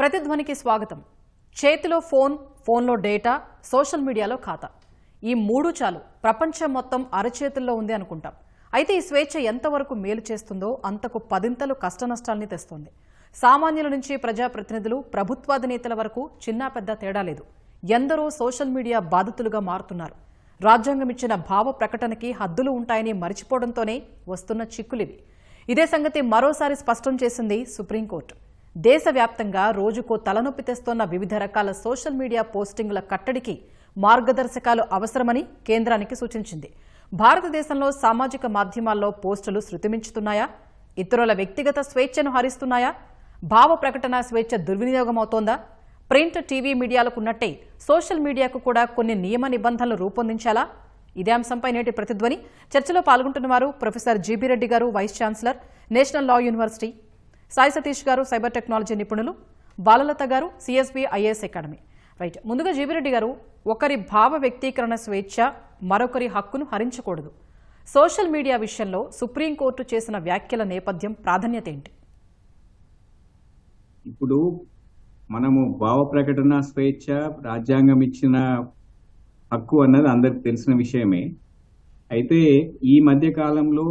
ప్రతిధ్వనికి స్వాగతం. చేతిలో ఫోన్, ఫోన్లో డేటా, సోషల్ మీడియాలో ఖాతా, ఈ మూడు చాలు ప్రపంచం మొత్తం అరచేతుల్లో ఉంది అనుకుంటాం. అయితే ఈ స్వేచ్ఛ ఎంతవరకు మేలు చేస్తుందో అంతకు పదింతలు కష్టనష్టాల్ని తెస్తోంది. సామాన్యుల నుంచి ప్రజాప్రతినిధులు, ప్రభుత్వాధినేతల వరకు చిన్న పెద్ద తేడా లేదు. ఎందరో సోషల్ మీడియా బాధితులుగా మారుతున్నారు. రాజ్యాంగం ఇచ్చిన భావ ప్రకటనకి హద్దులు ఉంటాయని మరిచిపోవడంతోనే వస్తున్న చిక్కులివి. ఇదే సంగతి మరోసారి స్పష్టం చేసింది సుప్రీంకోర్టు. దేశవ్యాప్తంగా రోజుకో తలనొప్పి తెస్తోన్న వివిధ రకాల సోషల్ మీడియా పోస్టింగుల కట్టడికి మార్గదర్శకాలు అవసరమని కేంద్రానికి సూచించింది. భారతదేశంలో సామాజిక మాధ్యమాల్లో పోస్టులు శృతిమించుతున్నాయా? ఇతరుల వ్యక్తిగత స్వేచ్ఛను హరిస్తున్నాయా? భావ ప్రకటన స్వేచ్ఛ దుర్వినియోగమవుతోందా? ప్రింట్, టీవీ మీడియాలకు ఉన్నట్టే సోషల్ మీడియాకు కూడా కొన్ని నియమ నిబంధనలు రూపొందించాలా? ఇదే అంశంపై నేటి ప్రతిధ్వని చర్చలో పాల్గొంటున్న వారు professor GB Reddy garu, vice chancellor, national law university, Sai Satish garu, cyber technology నిపుణులు, Balalatha garu, CSB IAS academy. Right, ముందుగా జీబీ రెడ్డి గారు, ఒకరి భావ వ్యక్తీకరణ స్వేచ్ఛ మరొకరి హక్కును హరించకూడదు. సోషల్ మీడియా విషయంలో సుప్రీంకోర్టు చేసిన వ్యాఖ్యల నేపథ్యం, ప్రాధాన్యత ఏంటి? ఇప్పుడు మనము భావ ప్రకటన స్వేచ్ఛ రాజ్యాంగం ఇచ్చిన హక్కు అన్నది అందరికి తెలిసిన విషయమే. అయితే ఈ మధ్య కాలంలో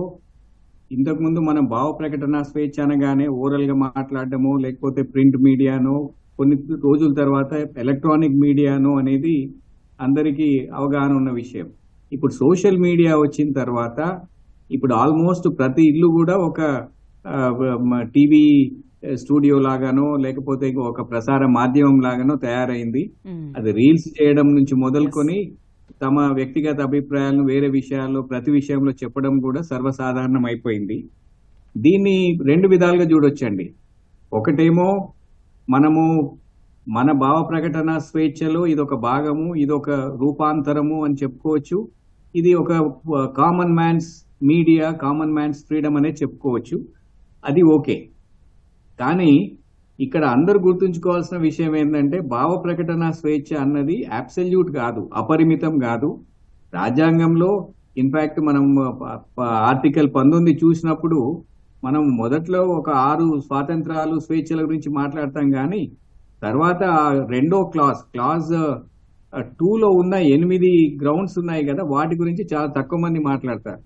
ఇంతకుముందు మనం భావ ప్రకటన స్వేచ్ఛ అనగానే ఓరల్ గా మాట్లాడడము, లేకపోతే ప్రింట్ మీడియానో, కొన్ని రోజుల తర్వాత ఎలక్ట్రానిక్ మీడియానో అనేది అందరికీ అవగాహన ఉన్న విషయం. ఇప్పుడు సోషల్ మీడియా వచ్చిన తర్వాత ఇప్పుడు ఆల్మోస్ట్ ప్రతి ఇల్లు కూడా ఒక టీవీ స్టూడియో లాగానో లేకపోతే ఒక ప్రసార మాధ్యమం లాగానో తయారైంది. అది రీల్స్ చేయడం నుంచి మొదలుకొని తమ వ్యక్తిగత అభిప్రాయాలను వేరే విషయాల్లో ప్రతి విషయంలో చెప్పడం కూడా సర్వసాధారణం అయిపోయింది. దీన్ని రెండు విధాలుగా చూడొచ్చండి. ఒకటేమో మనము మన భావ ప్రకటన స్వేచ్ఛలో ఇదొక భాగము, ఇదొక రూపాంతరము అని చెప్పుకోవచ్చు. ఇది ఒక common man's media, common man's freedom అనే చెప్పుకోవచ్చు. అది ఓకే. కానీ ఇక్కడ అందరూ గుర్తుంచుకోవాల్సిన విషయం ఏంటంటే భావ ప్రకటన స్వేచ్ఛ అన్నది అబ్సల్యూట్ కాదు, అపరిమితం కాదు. రాజ్యాంగంలో ఇన్ఫాక్ట్ మనం ఆర్టికల్ 19 చూసినప్పుడు మనం మొదట్లో ఒక 6 స్వాతంత్రాలు, స్వేచ్ఛల గురించి మాట్లాడతాం. కానీ తర్వాత రెండో క్లాజ్ 2లో ఉన్న 8 గ్రౌండ్స్ ఉన్నాయి కదా, వాటి గురించి చాలా తక్కువ మంది మాట్లాడతారు.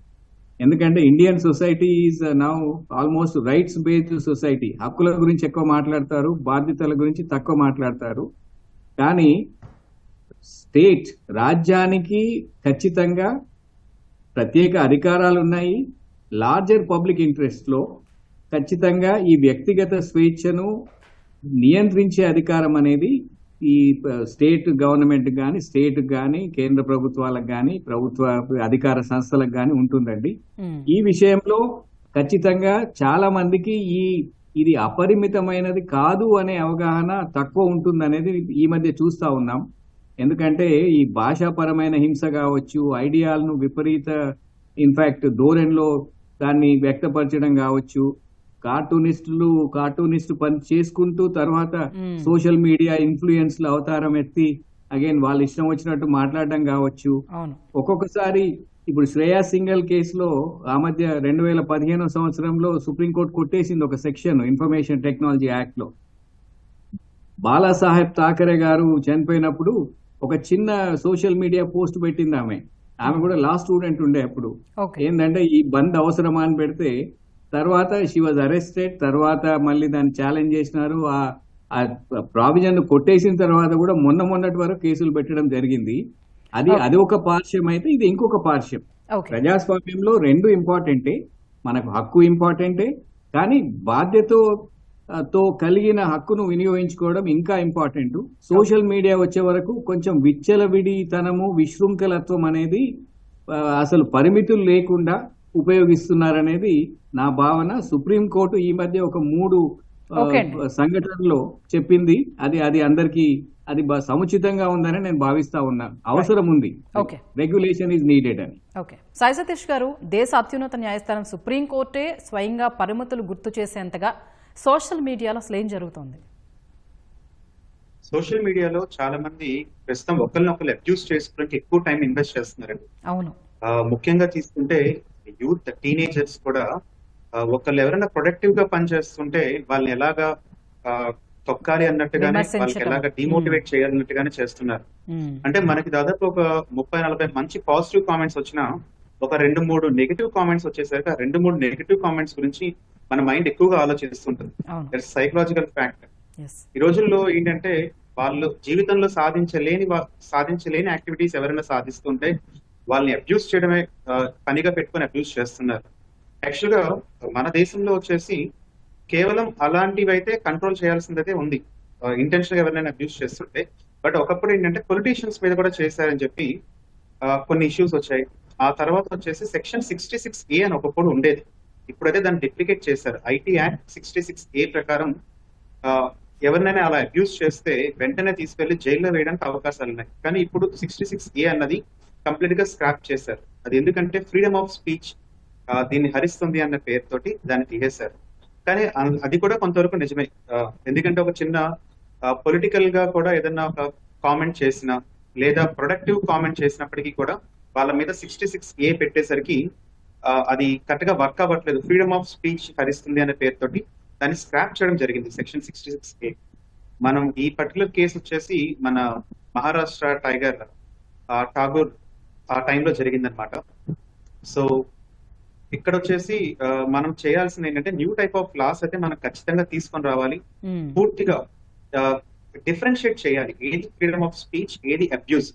ఎందుకంటే Indian society is now almost rights based society. హక్కుల గురించి ఎక్కువ మాట్లాడతారు, బాధ్యతల గురించి తక్కువ మాట్లాడతారు. కానీ స్టేట్, రాజ్యానికి ఖచ్చితంగా ప్రత్యేక అధికారాలు ఉన్నాయి. లార్జర్ పబ్లిక్ ఇంట్రెస్ట్ లో ఖచ్చితంగా ఈ వ్యక్తిగత స్వేచ్ఛను నియంత్రించే అధికారం అనేది ఈ స్టేట్ గవర్నమెంట్ కానీ, స్టేట్ కానీ, కేంద్ర ప్రభుత్వాలకు కానీ, ప్రభుత్వ అధికార సంస్థలకు కానీ ఉంటుందండి. ఈ విషయంలో ఖచ్చితంగా చాలా మందికి ఇది అపరిమితమైనది కాదు అనే అవగాహన తక్కువ ఉంటుందనేది ఈ మధ్య చూస్తా ఉన్నాం. ఎందుకంటే ఈ భాషాపరమైన హింస కావచ్చు, ఐడియాలను విపరీత ఇన్ఫాక్ట్ ధోరణిలో దాన్ని వ్యక్తపరచడం కావచ్చు, కార్టూనిస్ట్ పని చేసుకుంటూ తర్వాత సోషల్ మీడియా ఇన్ఫ్లుయెన్స్ లో అవతారం ఎత్తి అగైన్ వాళ్ళు ఇష్టం వచ్చినట్టు మాట్లాడడం కావచ్చు. ఒక్కొక్కసారి ఇప్పుడు శ్రేయా సింగల్ కేసులో ఆ మధ్య 2015 సంవత్సరంలో సుప్రీంకోర్టు కొట్టేసింది ఒక సెక్షన్ ఇన్ఫర్మేషన్ టెక్నాలజీ యాక్ట్ లో. బాలాసాహెబ్ థాకరే గారు చనిపోయినప్పుడు ఒక చిన్న సోషల్ మీడియా పోస్ట్ పెట్టింది ఆమె కూడా లా స్టూడెంట్ ఉండే అప్పుడు. ఏంటంటే ఈ బంద్ అవసరమా అని పెడితే తర్వాత షీ వాజ్ అరెస్టెడ్. తర్వాత మళ్ళీ దాన్ని ఛాలెంజ్ చేసినారు. ఆ ప్రావిజన్ కొట్టేసిన తర్వాత కూడా మొన్నటి వరకు కేసులు పెట్టడం జరిగింది. అది ఒక పార్శ్వం అయితే ఇది ఇంకొక పార్శ్వం. ప్రజాస్వామ్యంలో రెండు ఇంపార్టెంటే, మనకు హక్కు ఇంపార్టెంటే, కానీ బాధ్యతతో కలిగిన హక్కును వినియోగించుకోవడం ఇంకా ఇంపార్టెంట్. సోషల్ మీడియా వచ్చే వరకు కొంచెం విచ్చలవిడితనము, విశృంఖలత్వం అనేది అసలు పరిమితులు లేకుండా ఉపయోగిస్తున్నారనేది నా భావన. సుప్రీంకోర్టు ఈ మధ్య ఒక 3 సంఘటనలో చెప్పింది. అది అందరికీ అది సముచితంగా ఉందని నేను భావిస్తా ఉన్నా. అవసరం ఉంది, రెగ్యులేషన్ ఈజ్ నీడెడ్ అని. సాయి సతీష్ గారు, దేశ అత్యున్నత న్యాయస్థానం సుప్రీంకోర్టే స్వయంగా పరిమితులు గుర్తు చేసేంతగా సోషల్ మీడియాలో అసలు ఏం జరుగుతుంది? సోషల్ మీడియాలో చాలా మంది ప్రస్తుతం ఒకరినొకరు అబ్యూస్ చేసుకోవడానికి ఎక్కువ టైం ఇన్వెస్ట్ చేస్తున్నారండి. అవును. ముఖ్యంగా తీసుకుంటే యూత్, టీనేజర్స్ కూడా ఒకళ్ళు ఎవరైనా ప్రొడక్టివ్ గా పనిచేస్తుంటే వాళ్ళని ఎలాగా తొక్కాలి అన్నట్టుగానే విమర్శించటం. వాళ్ళకి ఎలాగ డిమోటివేట్ చేయాలన్నట్టుగానే చేస్తున్నారు. అంటే మనకి దాదాపు ఒక 30-40 మంచి పాజిటివ్ కామెంట్స్ వచ్చినా ఒక 2-3 నెగిటివ్ కామెంట్స్ వచ్చేసరికి ఆ 2-3 నెగిటివ్ కామెంట్స్ గురించి మన మైండ్ ఎక్కువగా ఆలోచిస్తుంటుంది. That's psychological fact. ఈ రోజుల్లో ఏంటంటే వాళ్ళు జీవితంలో సాధించలేని యాక్టివిటీస్ ఎవరైనా సాధిస్తుంటే వాళ్ళని అబ్యూస్ చేయడమే పనిగా పెట్టుకొని అబ్యూస్ చేస్తున్నారు. యాక్చువల్ గా మన దేశంలో వచ్చేసి కేవలం అలాంటివి అయితే కంట్రోల్ చేయాల్సిందైతే ఉంది, ఇంటెన్షన్ గా ఎవరైనా అబ్యూస్ చేస్తుంటే. బట్ ఒకప్పుడు ఏంటంటే పొలిటీషియన్స్ మీద కూడా చేశారని చెప్పి కొన్ని ఇష్యూస్ వచ్చాయి. ఆ తర్వాత వచ్చేసి సెక్షన్ 66A అని ఒకప్పుడు ఉండేది, ఇప్పుడైతే దాన్ని డిప్లికేట్ చేశారు. ఐటీ యాక్ట్ 66A ప్రకారం ఎవరినైనా అలా అబ్యూస్ చేస్తే వెంటనే తీసుకెళ్లి జైల్లో వేయడానికి అవకాశాలు ఉన్నాయి. కానీ ఇప్పుడు 66A అన్నది కంప్లీట్ గా స్క్రాప్ చేశారు. అది ఎందుకంటే ఫ్రీడమ్ ఆఫ్ స్పీచ్ దీన్ని హరిస్తుంది అన్న పేరుతోటి దాన్ని తీసేశారు. కానీ అది కూడా కొంతవరకు నిజమే, ఎందుకంటే ఒక చిన్న పొలిటికల్ గా కూడా ఏదన్నా ఒక కామెంట్ చేసినా లేదా ప్రొడక్టివ్ కామెంట్ చేసినప్పటికీ కూడా వాళ్ళ మీద 66A పెట్టేసరికి అది కరెక్ట్ గా వర్క్ అవ్వట్లేదు. ఫ్రీడమ్ ఆఫ్ స్పీచ్ హరిస్తుంది అనే పేరుతోటి దాన్ని స్క్రాప్ చేయడం జరిగింది సెక్షన్ 66A. మనం ఈ పర్టికులర్ కేసు వచ్చేసి మన మహారాష్ట్ర టైగర్ ఠాగూర్ ఆ టైంలో జరిగిందనమాట. సో ఇక్కడ వచ్చేసి మనం చేయాల్సింది ఏంటంటే న్యూ టైప్ ఆఫ్ లాస్ అయితే మనం ఖచ్చితంగా తీసుకొని రావాలి. పూర్తిగా డిఫరెన్షియేట్ చేయాలి, ఏది ఫ్రీడమ్ ఆఫ్ స్పీచ్, ఏది అబ్యూస్.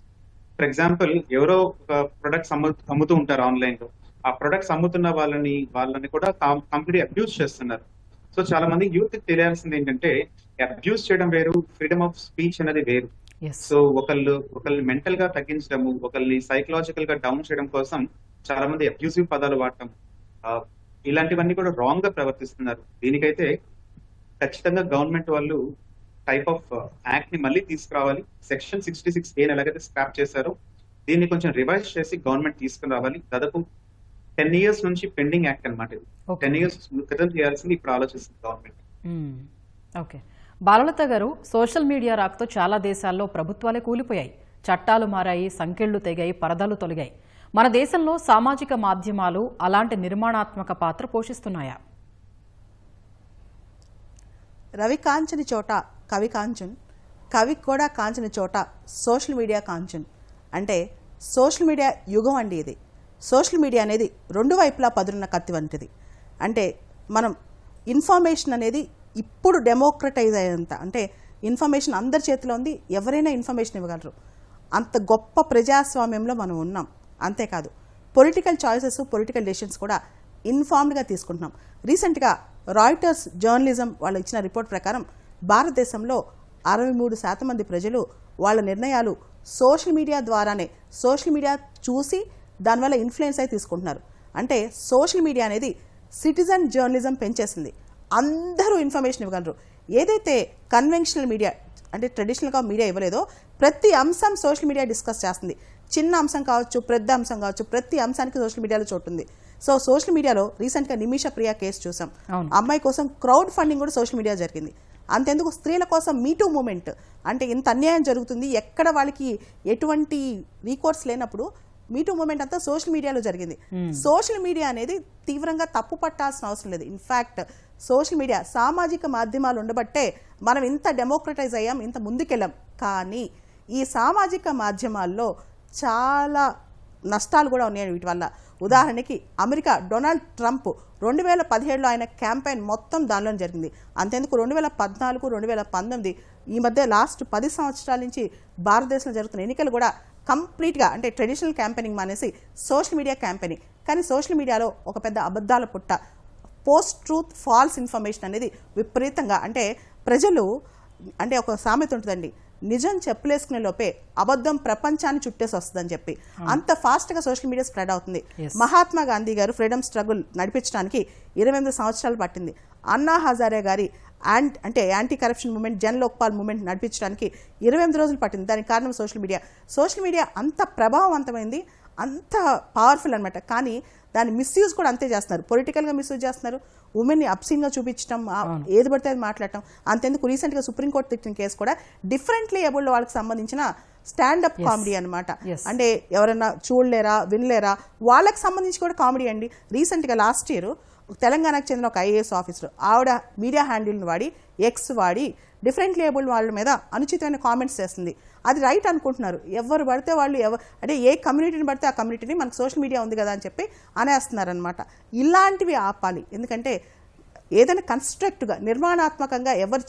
ఫర్ ఎగ్జాంపుల్ ఎవరో ఒక ప్రొడక్ట్స్ అమ్ముతూ ఉంటారు ఆన్లైన్ లో, ఆ ప్రొడక్ట్స్ అమ్ముతున్న వాళ్ళని కూడా కంప్లీట్ అబ్యూస్ చేస్తున్నారు. సో చాలా మంది యూత్ తెలియాల్సింది ఏంటంటే అబ్యూస్ చేయడం వేరు, ఫ్రీడమ్ ఆఫ్ స్పీచ్ అనేది వేరు. సో ఒకళ్ళని మెంటల్ గా తగ్గించడము, ఒకళ్ళని సైకలాజికల్ గా డౌన్ చేయడం కోసం చాలా మంది అబ్యూసివ్ పదాలు వాడటం, ఇలాంటివన్నీ కూడా రాంగ్ గా ప్రవర్తిస్తున్నారు. దీనికైతే ఖచ్చితంగా గవర్నమెంట్ వాళ్ళు టైప్ ఆఫ్ యాక్ట్ ని మళ్ళీ తీసుకురావాలి. సెక్షన్ 66A ఎలాగైతే స్క్రాప్ చేశారో దీన్ని కొంచెం రివైజ్ చేసి గవర్నమెంట్ తీసుకుని రావాలి. దాదాపు 10 years నుంచి పెండింగ్ యాక్ట్ అనమాట ఇది. 10 years క్రితం చేయాల్సింది ఇప్పుడు ఆలోచిస్తుంది గవర్నమెంట్. ఓకే, బాలలత గారు, సోషల్ మీడియా రాకతో చాలా దేశాల్లో ప్రభుత్వాలే కూలిపోయాయి, చట్టాలు మారాయి, సంకెళ్లు తెగాయి, పరదాలు తొలగాయి. మన దేశంలో సామాజిక మాధ్యమాలు అలాంటి నిర్మాణాత్మక పాత్ర పోషిస్తున్నాయా? రవి కాంచని చోట కవి కాంచన్, కవి కూడా కాంచని చోట సోషల్ మీడియా కాంచన్. అంటే సోషల్ మీడియా యుగం అండి ఇది. సోషల్ మీడియా అనేది రెండు వైపులా పదునున్న కత్తి వంటిది. అంటే మనం ఇన్ఫర్మేషన్ అనేది ఇప్పుడు డెమోక్రటైజ్ అయ్యేంత, అంటే ఇన్ఫర్మేషన్ అందరి చేతిలో ఉంది, ఎవరైనా ఇన్ఫర్మేషన్ ఇవ్వగలరు. అంత గొప్ప ప్రజాస్వామ్యంలో మనం ఉన్నాం. అంతేకాదు పొలిటికల్ చాయిసెస్, పొలిటికల్ డెసిషన్స్ కూడా ఇన్ఫార్మ్డ్గా తీసుకుంటున్నాం. రీసెంట్గా రాయిటర్స్ జర్నలిజం వాళ్ళు ఇచ్చిన రిపోర్ట్ ప్రకారం భారతదేశంలో 63% మంది ప్రజలు వాళ్ళ నిర్ణయాలు సోషల్ మీడియా ద్వారానే, సోషల్ మీడియా చూసి దానివల్ల ఇన్ఫ్లుయెన్స్ అయి తీసుకుంటున్నారు. అంటే సోషల్ మీడియా అనేది సిటిజన్ జర్నలిజం పెంచేసింది. అందరూ ఇన్ఫర్మేషన్ ఇవ్వగలరు. ఏదైతే కన్వెన్షనల్ మీడియా అంటే ట్రెడిషనల్గా మీడియా ఇవ్వలేదో ప్రతి అంశం సోషల్ మీడియా డిస్కస్ చేస్తుంది. చిన్న అంశం కావచ్చు, పెద్ద అంశం కావచ్చు, ప్రతి అంశానికి సోషల్ మీడియాలో చోటు ఉంది. సో సోషల్ మీడియాలో రీసెంట్గా నిమిష ప్రియ కేసు చూసాం. అమ్మాయి కోసం క్రౌడ్ ఫండింగ్ కూడా సోషల్ మీడియా జరిగింది. అంతెందుకు స్త్రీల కోసం మీటూ మూమెంట్, అంటే ఇంత అన్యాయం జరుగుతుంది, ఎక్కడ వాళ్ళకి ఎటువంటి రీకోర్స్ లేనప్పుడు మీటూ మూమెంట్ అంతా సోషల్ మీడియాలో జరిగింది. సోషల్ మీడియా అనేది తీవ్రంగా తప్పు పట్టాల్సిన అవసరం లేదు. ఇన్ఫ్యాక్ట్ సోషల్ మీడియా, సామాజిక మాధ్యమాలు ఉండబట్టే మనం ఇంత డెమోక్రటైజ్ అయ్యాం, ఇంత ముందుకెళ్ళాం. కానీ ఈ సామాజిక మాధ్యమాల్లో చాలా నష్టాలు కూడా ఉన్నాయి వీటి వల్ల. ఉదాహరణకి అమెరికా డొనాల్డ్ ట్రంప్ 2017లో ఆయన క్యాంపెయిన్ మొత్తం దానిలో జరిగింది. అంతేందుకు 2014, 2019 ఈ మధ్య లాస్ట్ 10 సంవత్సరాల నుంచి భారతదేశంలో జరుగుతున్న ఎన్నికలు కూడా కంప్లీట్గా అంటే ట్రెడిషనల్ క్యాంపెయినింగ్ మానేసి సోషల్ మీడియా క్యాంపెయినింగ్. కానీ సోషల్ మీడియాలో ఒక పెద్ద అబద్ధాల పుట్ట, పోస్ట్ ట్రూత్, ఫాల్స్ ఇన్ఫర్మేషన్ అనేది విపరీతంగా. అంటే ప్రజలు, అంటే ఒక సామెత ఉంటుందండి, నిజం చెప్పులేసుకునే లోపే అబద్ధం ప్రపంచాన్ని చుట్టేసి వస్తుందని చెప్పి. అంత ఫాస్ట్గా సోషల్ మీడియా స్ప్రెడ్ అవుతుంది. మహాత్మా గాంధీ గారు ఫ్రీడమ్ స్ట్రగుల్ నడిపించడానికి 28 సంవత్సరాలు పట్టింది. అన్నా హజారే గారి అంటే anti corruption movement, Jan Lokpal movement నడిపించడానికి 28 రోజులు పట్టింది. దానికి కారణం సోషల్ మీడియా. సోషల్ మీడియా అంత ప్రభావవంతమైంది, అంత పవర్ఫుల్ అనమాట. కానీ దాన్ని మిస్యూజ్ కూడా అంతే చేస్తున్నారు. పొలిటికల్గా మిస్యూజ్ చేస్తున్నారు, ఉమెన్ని అబ్సీన్గా చూపించడం, ఏది పడితే అది మాట్లాడటం. అంతెందుకు రీసెంట్గా సుప్రీంకోర్టు తిట్టిన కేసు కూడా డిఫరెంట్లీ ఏబుల్డ్ వాళ్ళకి సంబంధించిన స్టాండప్ కామెడీ అనమాట. అంటే ఎవరైనా చూడలేరా, వినలేరా, వాళ్ళకి సంబంధించి కూడా కామెడీ అండి. రీసెంట్గా లాస్ట్ ఇయర్ తెలంగాణకు చెందిన ఒక IAS ఆఫీసర్, ఆవిడ మీడియా హ్యాండిల్ని వాడి, ఎక్స్ వాడి డిఫరెంట్లీ ఏబుల్డ్ వాళ్ళ మీద అనుచితమైన కామెంట్స్ చేస్తుంది. అది రైట్ అనుకుంటున్నారు. ఎవరు పడితే వాళ్ళు అంటే ఏ కమ్యూనిటీని పడితే ఆ కమ్యూనిటీని మనకు సోషల్ మీడియా ఉంది కదా అని చెప్పి అనేస్తున్నారనమాట. ఇలాంటివి ఆపాలి. ఎందుకంటే ఏదైనా కన్స్ట్రక్ట్గా నిర్మాణాత్మకంగా ఎవరు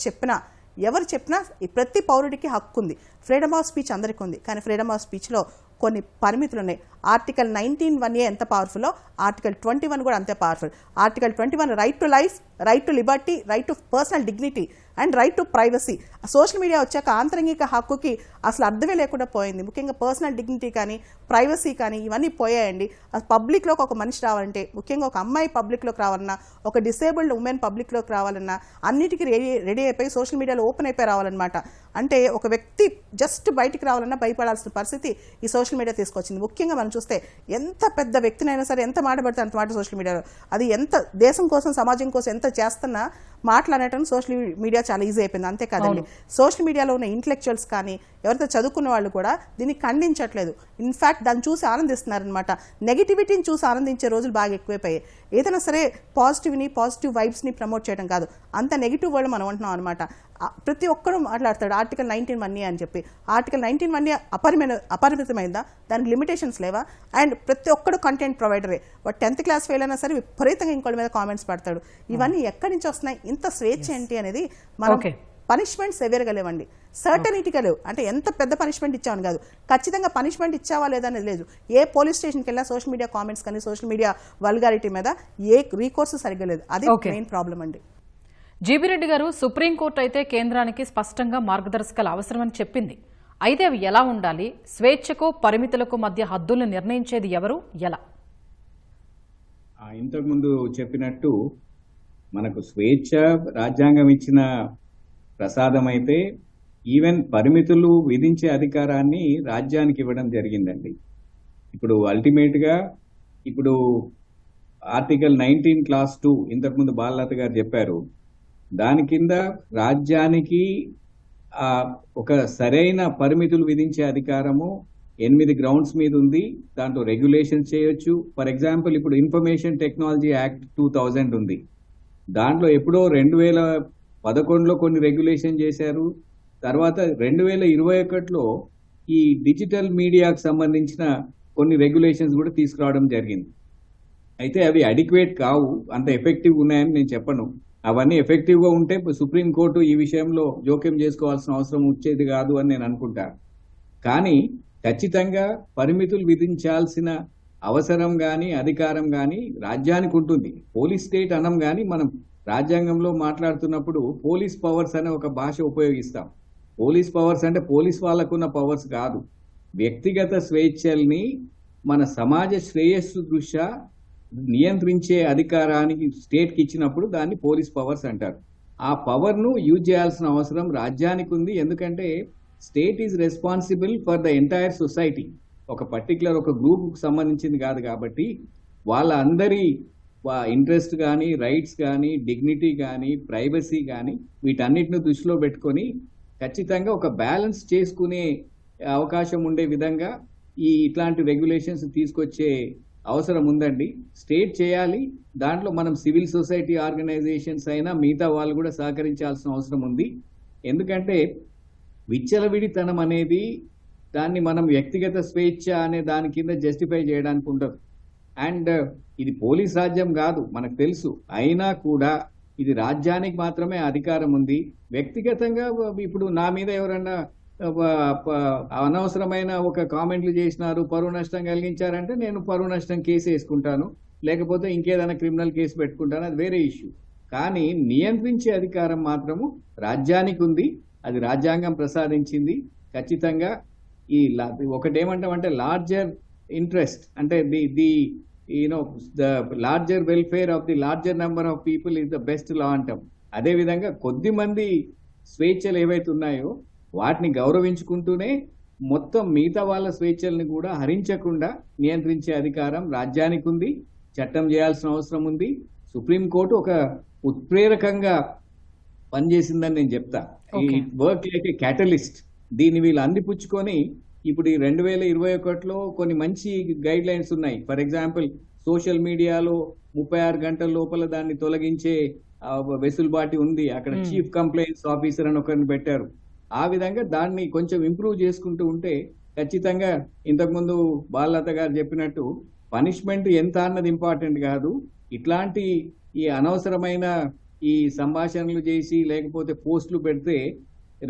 చెప్పినా ప్రతి పౌరుడికి హక్కు ఉంది. ఫ్రీడమ్ ఆఫ్ స్పీచ్ అందరికీ ఉంది. కానీ ఫ్రీడమ్ ఆఫ్ స్పీచ్లో కొన్ని పరిమితులు ఉన్నాయి. ఆర్టికల్ 19(1)A ఎంత పవర్ఫుల్లో ఆర్టికల్ 21 కూడా అంతే powerful. Article 21 right to life, right to Liberty, right to personal dignity and right to privacy. Social media వచ్చాక ఆంతరంగిక హక్కుకి అసలు అర్థమే లేకుండా పోయింది. ముఖ్యంగా పర్సనల్ డిగ్నిటీ కానీ ప్రైవసీ కానీ ఇవన్నీ పోయాయండి. పబ్లిక్లోకి ఒక మనిషి రావాలంటే, ముఖ్యంగా ఒక అమ్మాయి పబ్లిక్లోకి రావాలన్నా, ఒక డిసేబుల్డ్ ఉమెన్ పబ్లిక్లోకి రావాలన్నా అన్నిటికీ రెడీ అయిపోయి సోషల్ మీడియాలో ఓపెన్ అయిపోయి రావాలన్నమాట. అంటే ఒక వ్యక్తి జస్ట్ బయటికి రావాలన్నా భయపడాల్సిన పరిస్థితి ఈ సోషల్ మీడియా తీసుకొచ్చింది. ముఖ్యంగా మనం చూస్తే ఎంత పెద్ద వ్యక్తినైనా సరే ఎంత మాట పడితే అంత మాట సోషల్ మీడియాలో, అది ఎంత దేశం కోసం సమాజం కోసం ఎంత చేస్తున్నా మాట్లాడటం సోషల్ మీడియా చాలా ఈజీ అయిపోయింది. అంతేకాదండి, సోషల్ మీడియాలో ఉన్న ఇంటలెక్చువల్స్ కానీ ఎవరైతే చదువుకున్న వాళ్ళు కూడా దీన్ని ఖండించట్లేదు. ఇన్ఫ్యాక్ట్ దాన్ని చూసి ఆనందిస్తున్నారనమాట. నెగిటివిటీని చూసి ఆనందించే రోజులు బాగా ఎక్కువైపోయాయి. ఏదైనా సరే పాజిటివ్ వైబ్స్ని ప్రమోట్ చేయడం కాదు, అంత నెగిటివ్ వర్డ్ మనం అంటున్నాం అనమాట. ప్రతి ఒక్కరూ మాట్లాడతాడు ఆర్టికల్ 19(1)A అని చెప్పి. Article 19(1)A అపరిమితమైందా? దానికి లిమిటేషన్స్ లేవా? అండ్ ప్రతి ఒక్కడు కంటెంట్ ప్రొవైడరే. వాడు 10th క్లాస్ ఫెయిల్ అయినా సరే విపరీతంగా ఇంకోటి మీద కామెంట్స్ పెడతాడు. ఇవన్నీ ఎక్కడి నుంచి వస్తున్నాయి? ఇంత స్వేచ్ఛ ఏంటి అనేది మనం పనిష్మెంట్ సెవేర్గా లేవండి, సర్టనిటీగా లేవు. అంటే ఎంత పెద్ద పనిష్మెంట్ ఇచ్చామని కాదు, ఖచ్చితంగా పనిష్మెంట్ ఇచ్చావా లేదా అనేది లేదు. ఏ పోలీస్ స్టేషన్కి వెళ్ళినా సోషల్ మీడియా కామెంట్స్ కానీ సోషల్ మీడియా వల్గారిటీ మీద ఏ రీకోర్సు సరిగ్గా లేదు. అది మెయిన్ ప్రాబ్లం అండి. జీబీ రెడ్డి గారు, సుప్రీంకోర్టు అయితే కేంద్రానికి స్పష్టంగా మార్గదర్శకాలు అవసరమని చెప్పింది. అయితే అవి ఎలా ఉండాలి? స్వేచ్ఛకు పరిమితులకు మధ్య హద్దులను నిర్ణయించేది ఎవరు, ఎలా? ఇంతకుముందు చెప్పినట్టు మనకు స్వేచ్ఛ రాజ్యాంగం ఇచ్చిన ప్రసాదం అయితే ఈవెన్ పరిమితులు విధించే అధికారాన్ని రాజ్యానికి ఇవ్వడం జరిగిందండి. ఇప్పుడు అల్టిమేట్గా ఇప్పుడు ఆర్టికల్ 19 క్లాస్ 2 ఇంతకుముందు బాలలత గారు చెప్పారు. దాని కింద రాజ్యానికి ఒక సరైన పరిమితులు విధించే అధికారము 8 గ్రౌండ్స్ మీద ఉంది. దాంట్లో రెగ్యులేషన్స్ చేయొచ్చు. ఫర్ ఎగ్జాంపుల్ ఇప్పుడు ఇన్ఫర్మేషన్ టెక్నాలజీ యాక్ట్ 2000 ఉంది. దాంట్లో ఎప్పుడో 2011లో కొన్ని రెగ్యులేషన్ చేశారు. తర్వాత 2021లో ఈ డిజిటల్ మీడియాకు సంబంధించిన కొన్ని రెగ్యులేషన్స్ కూడా తీసుకురావడం జరిగింది. అయితే అవి అడిక్వేట్ కావు, అంత ఎఫెక్టివ్ ఉన్నాయని నేను చెప్పను. అవన్నీ ఎఫెక్టివ్గా ఉంటే సుప్రీంకోర్టు ఈ విషయంలో జోక్యం చేసుకోవాల్సిన అవసరం వచ్చేది కాదు అని నేను అనుకుంటా. కానీ ఖచ్చితంగా పరిమితులు విధించాల్సిన అవసరం కానీ అధికారం కానీ రాజ్యానికి ఉంటుంది. పోలీస్ స్టేట్ అనం కానీ మనం రాజ్యాంగంలో మాట్లాడుతున్నప్పుడు పోలీస్ పవర్స్ అనే ఒక భాష ఉపయోగిస్తాం. పోలీస్ పవర్స్ అంటే పోలీస్ వాళ్ళకున్న పవర్స్ కాదు, వ్యక్తిగత స్వేచ్ఛల్ని మన సమాజ శ్రేయస్సు దృష్ట్యా నియంత్రించే అధికారానికి స్టేట్కి ఇచ్చినప్పుడు దాన్ని పోలీస్ పవర్స్ అంటారు. ఆ పవర్ను యూజ్ చేయాల్సిన అవసరం రాజ్యానికి ఉంది. ఎందుకంటే state is responsible for the entire society, ఒక పర్టికులర్ ఒక గ్రూప్కి సంబంధించింది కాదు. కాబట్టి వాళ్ళ అందరి ఇంట్రెస్ట్ కానీ రైట్స్ కానీ డిగ్నిటీ కానీ ప్రైవసీ కానీ వీటన్నిటిని దృష్టిలో పెట్టుకొని ఖచ్చితంగా ఒక బ్యాలెన్స్ చేసుకునే అవకాశం ఉండే విధంగా ఇట్లాంటి రెగ్యులేషన్స్ తీసుకొచ్చే అవసరం ఉందండి. స్టేట్ చేయాలి. దాంట్లో మనం సివిల్ సొసైటీ ఆర్గనైజేషన్స్ అయినా మిగతా వాళ్ళు కూడా సహకరించాల్సిన అవసరం ఉంది. ఎందుకంటే విచ్చలవిడితనం అనేది దాన్ని మనం వ్యక్తిగత స్వేచ్ఛ అనే దాని కింద జస్టిఫై చేయడానికి ఉండదు. అండ్ ఇది పోలీస్ రాజ్యం కాదు మనకు తెలుసు, అయినా కూడా ఇది రాజ్యానికి మాత్రమే అధికారం ఉంది. వ్యక్తిగతంగా ఇప్పుడు నా మీద ఎవరన్నా అనవసరమైన ఒక కామెంట్లు చేసినారు, పరువు నష్టం కలిగించారంటే నేను పరువు నష్టం కేసు వేసుకుంటాను, లేకపోతే ఇంకేదైనా క్రిమినల్ కేసు పెట్టుకుంటాను, అది వేరే ఇష్యూ. కానీ నియంత్రించే అధికారం మాత్రము రాజ్యానికి ఉంది, అది రాజ్యాంగం ప్రసాదించింది. ఖచ్చితంగా ఈ ఒకటేమంటామంటే లార్జర్ ఇంట్రెస్ట్ అంటే the larger welfare of the larger number of people is the best law అంటాం. అదేవిధంగా కొద్ది మంది స్వేచ్ఛలు ఏవైతే ఉన్నాయో వాటిని గౌరవించుకుంటూనే మొత్తం మిగతా వాళ్ళ స్వేచ్ఛల్ని కూడా హరించకుండా నియంత్రించే అధికారం రాజ్యానికి ఉంది. చట్టం చేయాల్సిన అవసరం ఉంది. సుప్రీంకోర్టు ఒక ఉత్ప్రేరకంగా పనిచేసిందని నేను చెప్తా. ఈ వర్క్ లైక్ ఏ క్యాటలిస్ట్. దీన్ని వీళ్ళు అందిపుచ్చుకొని ఇప్పుడు ఈ 2021లో కొన్ని మంచి గైడ్ లైన్స్ ఉన్నాయి. ఫర్ ఎగ్జాంపుల్ సోషల్ మీడియాలో 36 గంటల లోపల దాన్ని తొలగించే వెసులుబాటు ఉంది. అక్కడ చీఫ్ కంప్లైంట్స్ ఆఫీసర్ అని ఒకరిని పెట్టారు. ఆ విధంగా దాన్ని కొంచెం ఇంప్రూవ్ చేసుకుంటూ ఉంటే ఖచ్చితంగా ఇంతకుముందు బాలలత గారు చెప్పినట్టు పనిష్మెంట్ ఎంత అన్నది ఇంపార్టెంట్ కాదు. ఇట్లాంటి ఈ అనవసరమైన ఈ సంభాషణలు చేసి లేకపోతే పోస్టులు పెడితే,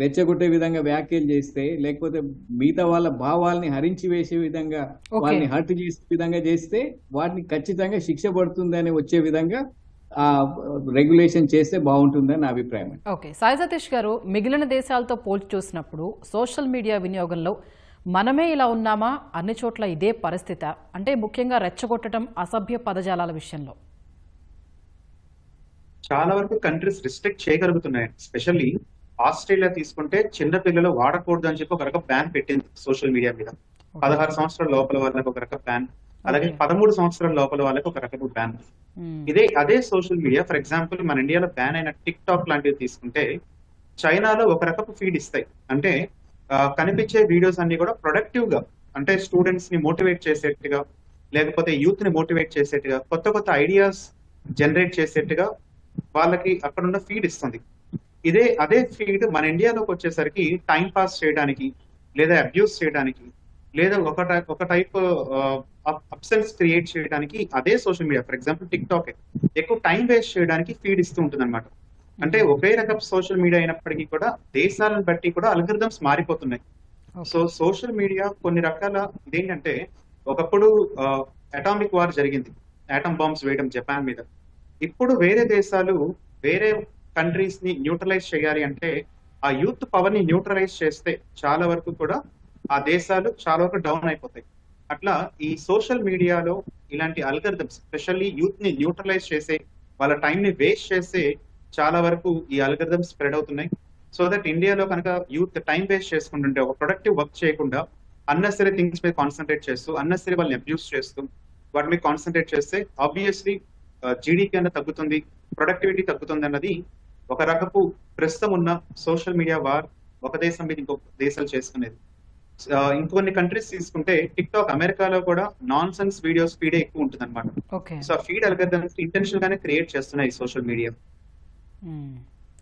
రెచ్చగొట్టే విధంగా వ్యాఖ్యలు చేస్తే, లేకపోతే మిగతా వాళ్ళ భావాల్ని హరించి వేసే విధంగా వాళ్ళని హర్ట్ చేసే విధంగా చేస్తే వాటిని ఖచ్చితంగా శిక్ష పడుతుందని వచ్చే విధంగా రెగ్యులేషన్ చేస్తే బాగుంటుందని నా అభిప్రాయం. ఓకే, సాయి సతీష్ గారు, మిగిలిన దేశాలతో పోల్చి చూసినప్పుడు సోషల్ మీడియా వినియోగంలో మనమే ఇలా ఉన్నామా, అన్ని చోట్ల ఇదే పరిస్థితి? అంటే ముఖ్యంగా రెచ్చగొట్టడం, అసభ్య పదజాలాల విషయంలో చాలా వరకు కంట్రీస్ రిస్ట్రిక్ట్ చేయగలుగుతున్నాయి. స్పెషల్లీ ఆస్ట్రేలియా తీసుకుంటే చిన్న పిల్లలు వాడకూడదు అని చెప్పి ఒక రకం బ్యాన్ పెట్టింది సోషల్ మీడియా మీద. 16 సంవత్సరాల లోపల వాళ్ళకి ఒక రకం బ్యాన్, అలాగే 13 సంవత్సరాల లోపల వాళ్ళకి ఒక రకం బ్యాన్. అదే సోషల్ మీడియా ఫర్ ఎగ్జాంపుల్ మన ఇండియాలో బ్యాన్ అయిన టిక్ టాక్ లాంటివి తీసుకుంటే చైనాలో ఒక రకపు ఫీడ్ ఇస్తాయి. అంటే కనిపించే వీడియోస్ అన్ని కూడా ప్రొడక్టివ్ గా, అంటే స్టూడెంట్స్ ని మోటివేట్ చేసేట్టుగా, లేకపోతే యూత్ ని మోటివేట్ చేసేట్టుగా, కొత్త కొత్త ఐడియాస్ జనరేట్ చేసేట్టుగా వాళ్ళకి అక్కడున్న ఫీడ్ ఇస్తుంది. అదే ఫీడ్ మన ఇండియాలోకి వచ్చేసరికి టైం పాస్ చేయడానికి, లేదా అబ్యూస్ చేయడానికి, లేదా ఒక టైప్ అబ్సెన్స్ క్రియేట్ చేయడానికి అదే social media for example tick talk ఎక్కువ టైం వేస్ట్ చేయడానికి ఫీడ్ ఇస్తూ ఉంటుంది అనమాట. అంటే ఒకే రకం సోషల్ మీడియా అయినప్పటికీ కూడా దేశాలను బట్టి కూడా అల్గరిథమ్స్ మారిపోతున్నాయి. సో సోషల్ మీడియా కొన్ని రకాల ఇదేంటంటే, ఒకప్పుడు అటామిక్ వార్ జరిగింది, ఆటమ్ బాంబ్స్ వేయడం జపాన్ మీద. ఇప్పుడు వేరే దేశాలు వేరే కంట్రీస్ ని న్యూట్రలైజ్ చేయాలి అంటే ఆ యూత్ పవర్ ని న్యూట్రలైజ్ చేస్తే చాలా వరకు కూడా ఆ దేశాలు చాలా వరకు డౌన్ అయిపోతాయి. అట్లా ఈ సోషల్ మీడియాలో ఇలాంటి అల్గరిథమ్స్ స్పెషల్లీ యూత్ ని న్యూట్రలైజ్ చేసే, వాళ్ళ టైం ని వేస్ట్ చేసే చాలా వరకు ఈ అల్గరిథమ్స్ స్ప్రెడ్ అవుతున్నాయి. సో దట్ ఇండియాలో కనుక యూత్ టైం వేస్ట్ చేసుకుంటుంటే, ఒక ప్రొడక్టివ్ వర్క్ చేయకుండా అన్నెసరీ థింగ్స్ మీద కాన్సన్ట్రేట్ చేస్తూ, అన్నెసరీ వాళ్ళని అబ్యూస్ చేస్తూ వాటి మీద కాన్సన్ట్రేట్ చేస్తే ఆబ్వియస్లీ జీడీపీ అన్న తగ్గుతుంది, ప్రొడక్టివిటీ తగ్గుతుంది అన్నది ఒక రకపు ప్రస్తుతం ఉన్న సోషల్ మీడియా వార్ ఒక దేశం మీద ఇంకొక దేశాలు చేసుకునేది. ఇంకొన్ని కంట్రీస్ తీసుకుంటే టిక్ టాక్ అమెరికాలో కూడా నాన్ సెన్స్ వీడియోస్ ఫీడే ఎక్కువ ఉంటుంది అనమాట. సో ఆ ఫీడ్ అల్గరిథమ్స్ ఇంటెన్షనల్ గానే క్రియేట్ చేస్తున్నాయి సోషల్ మీడియా.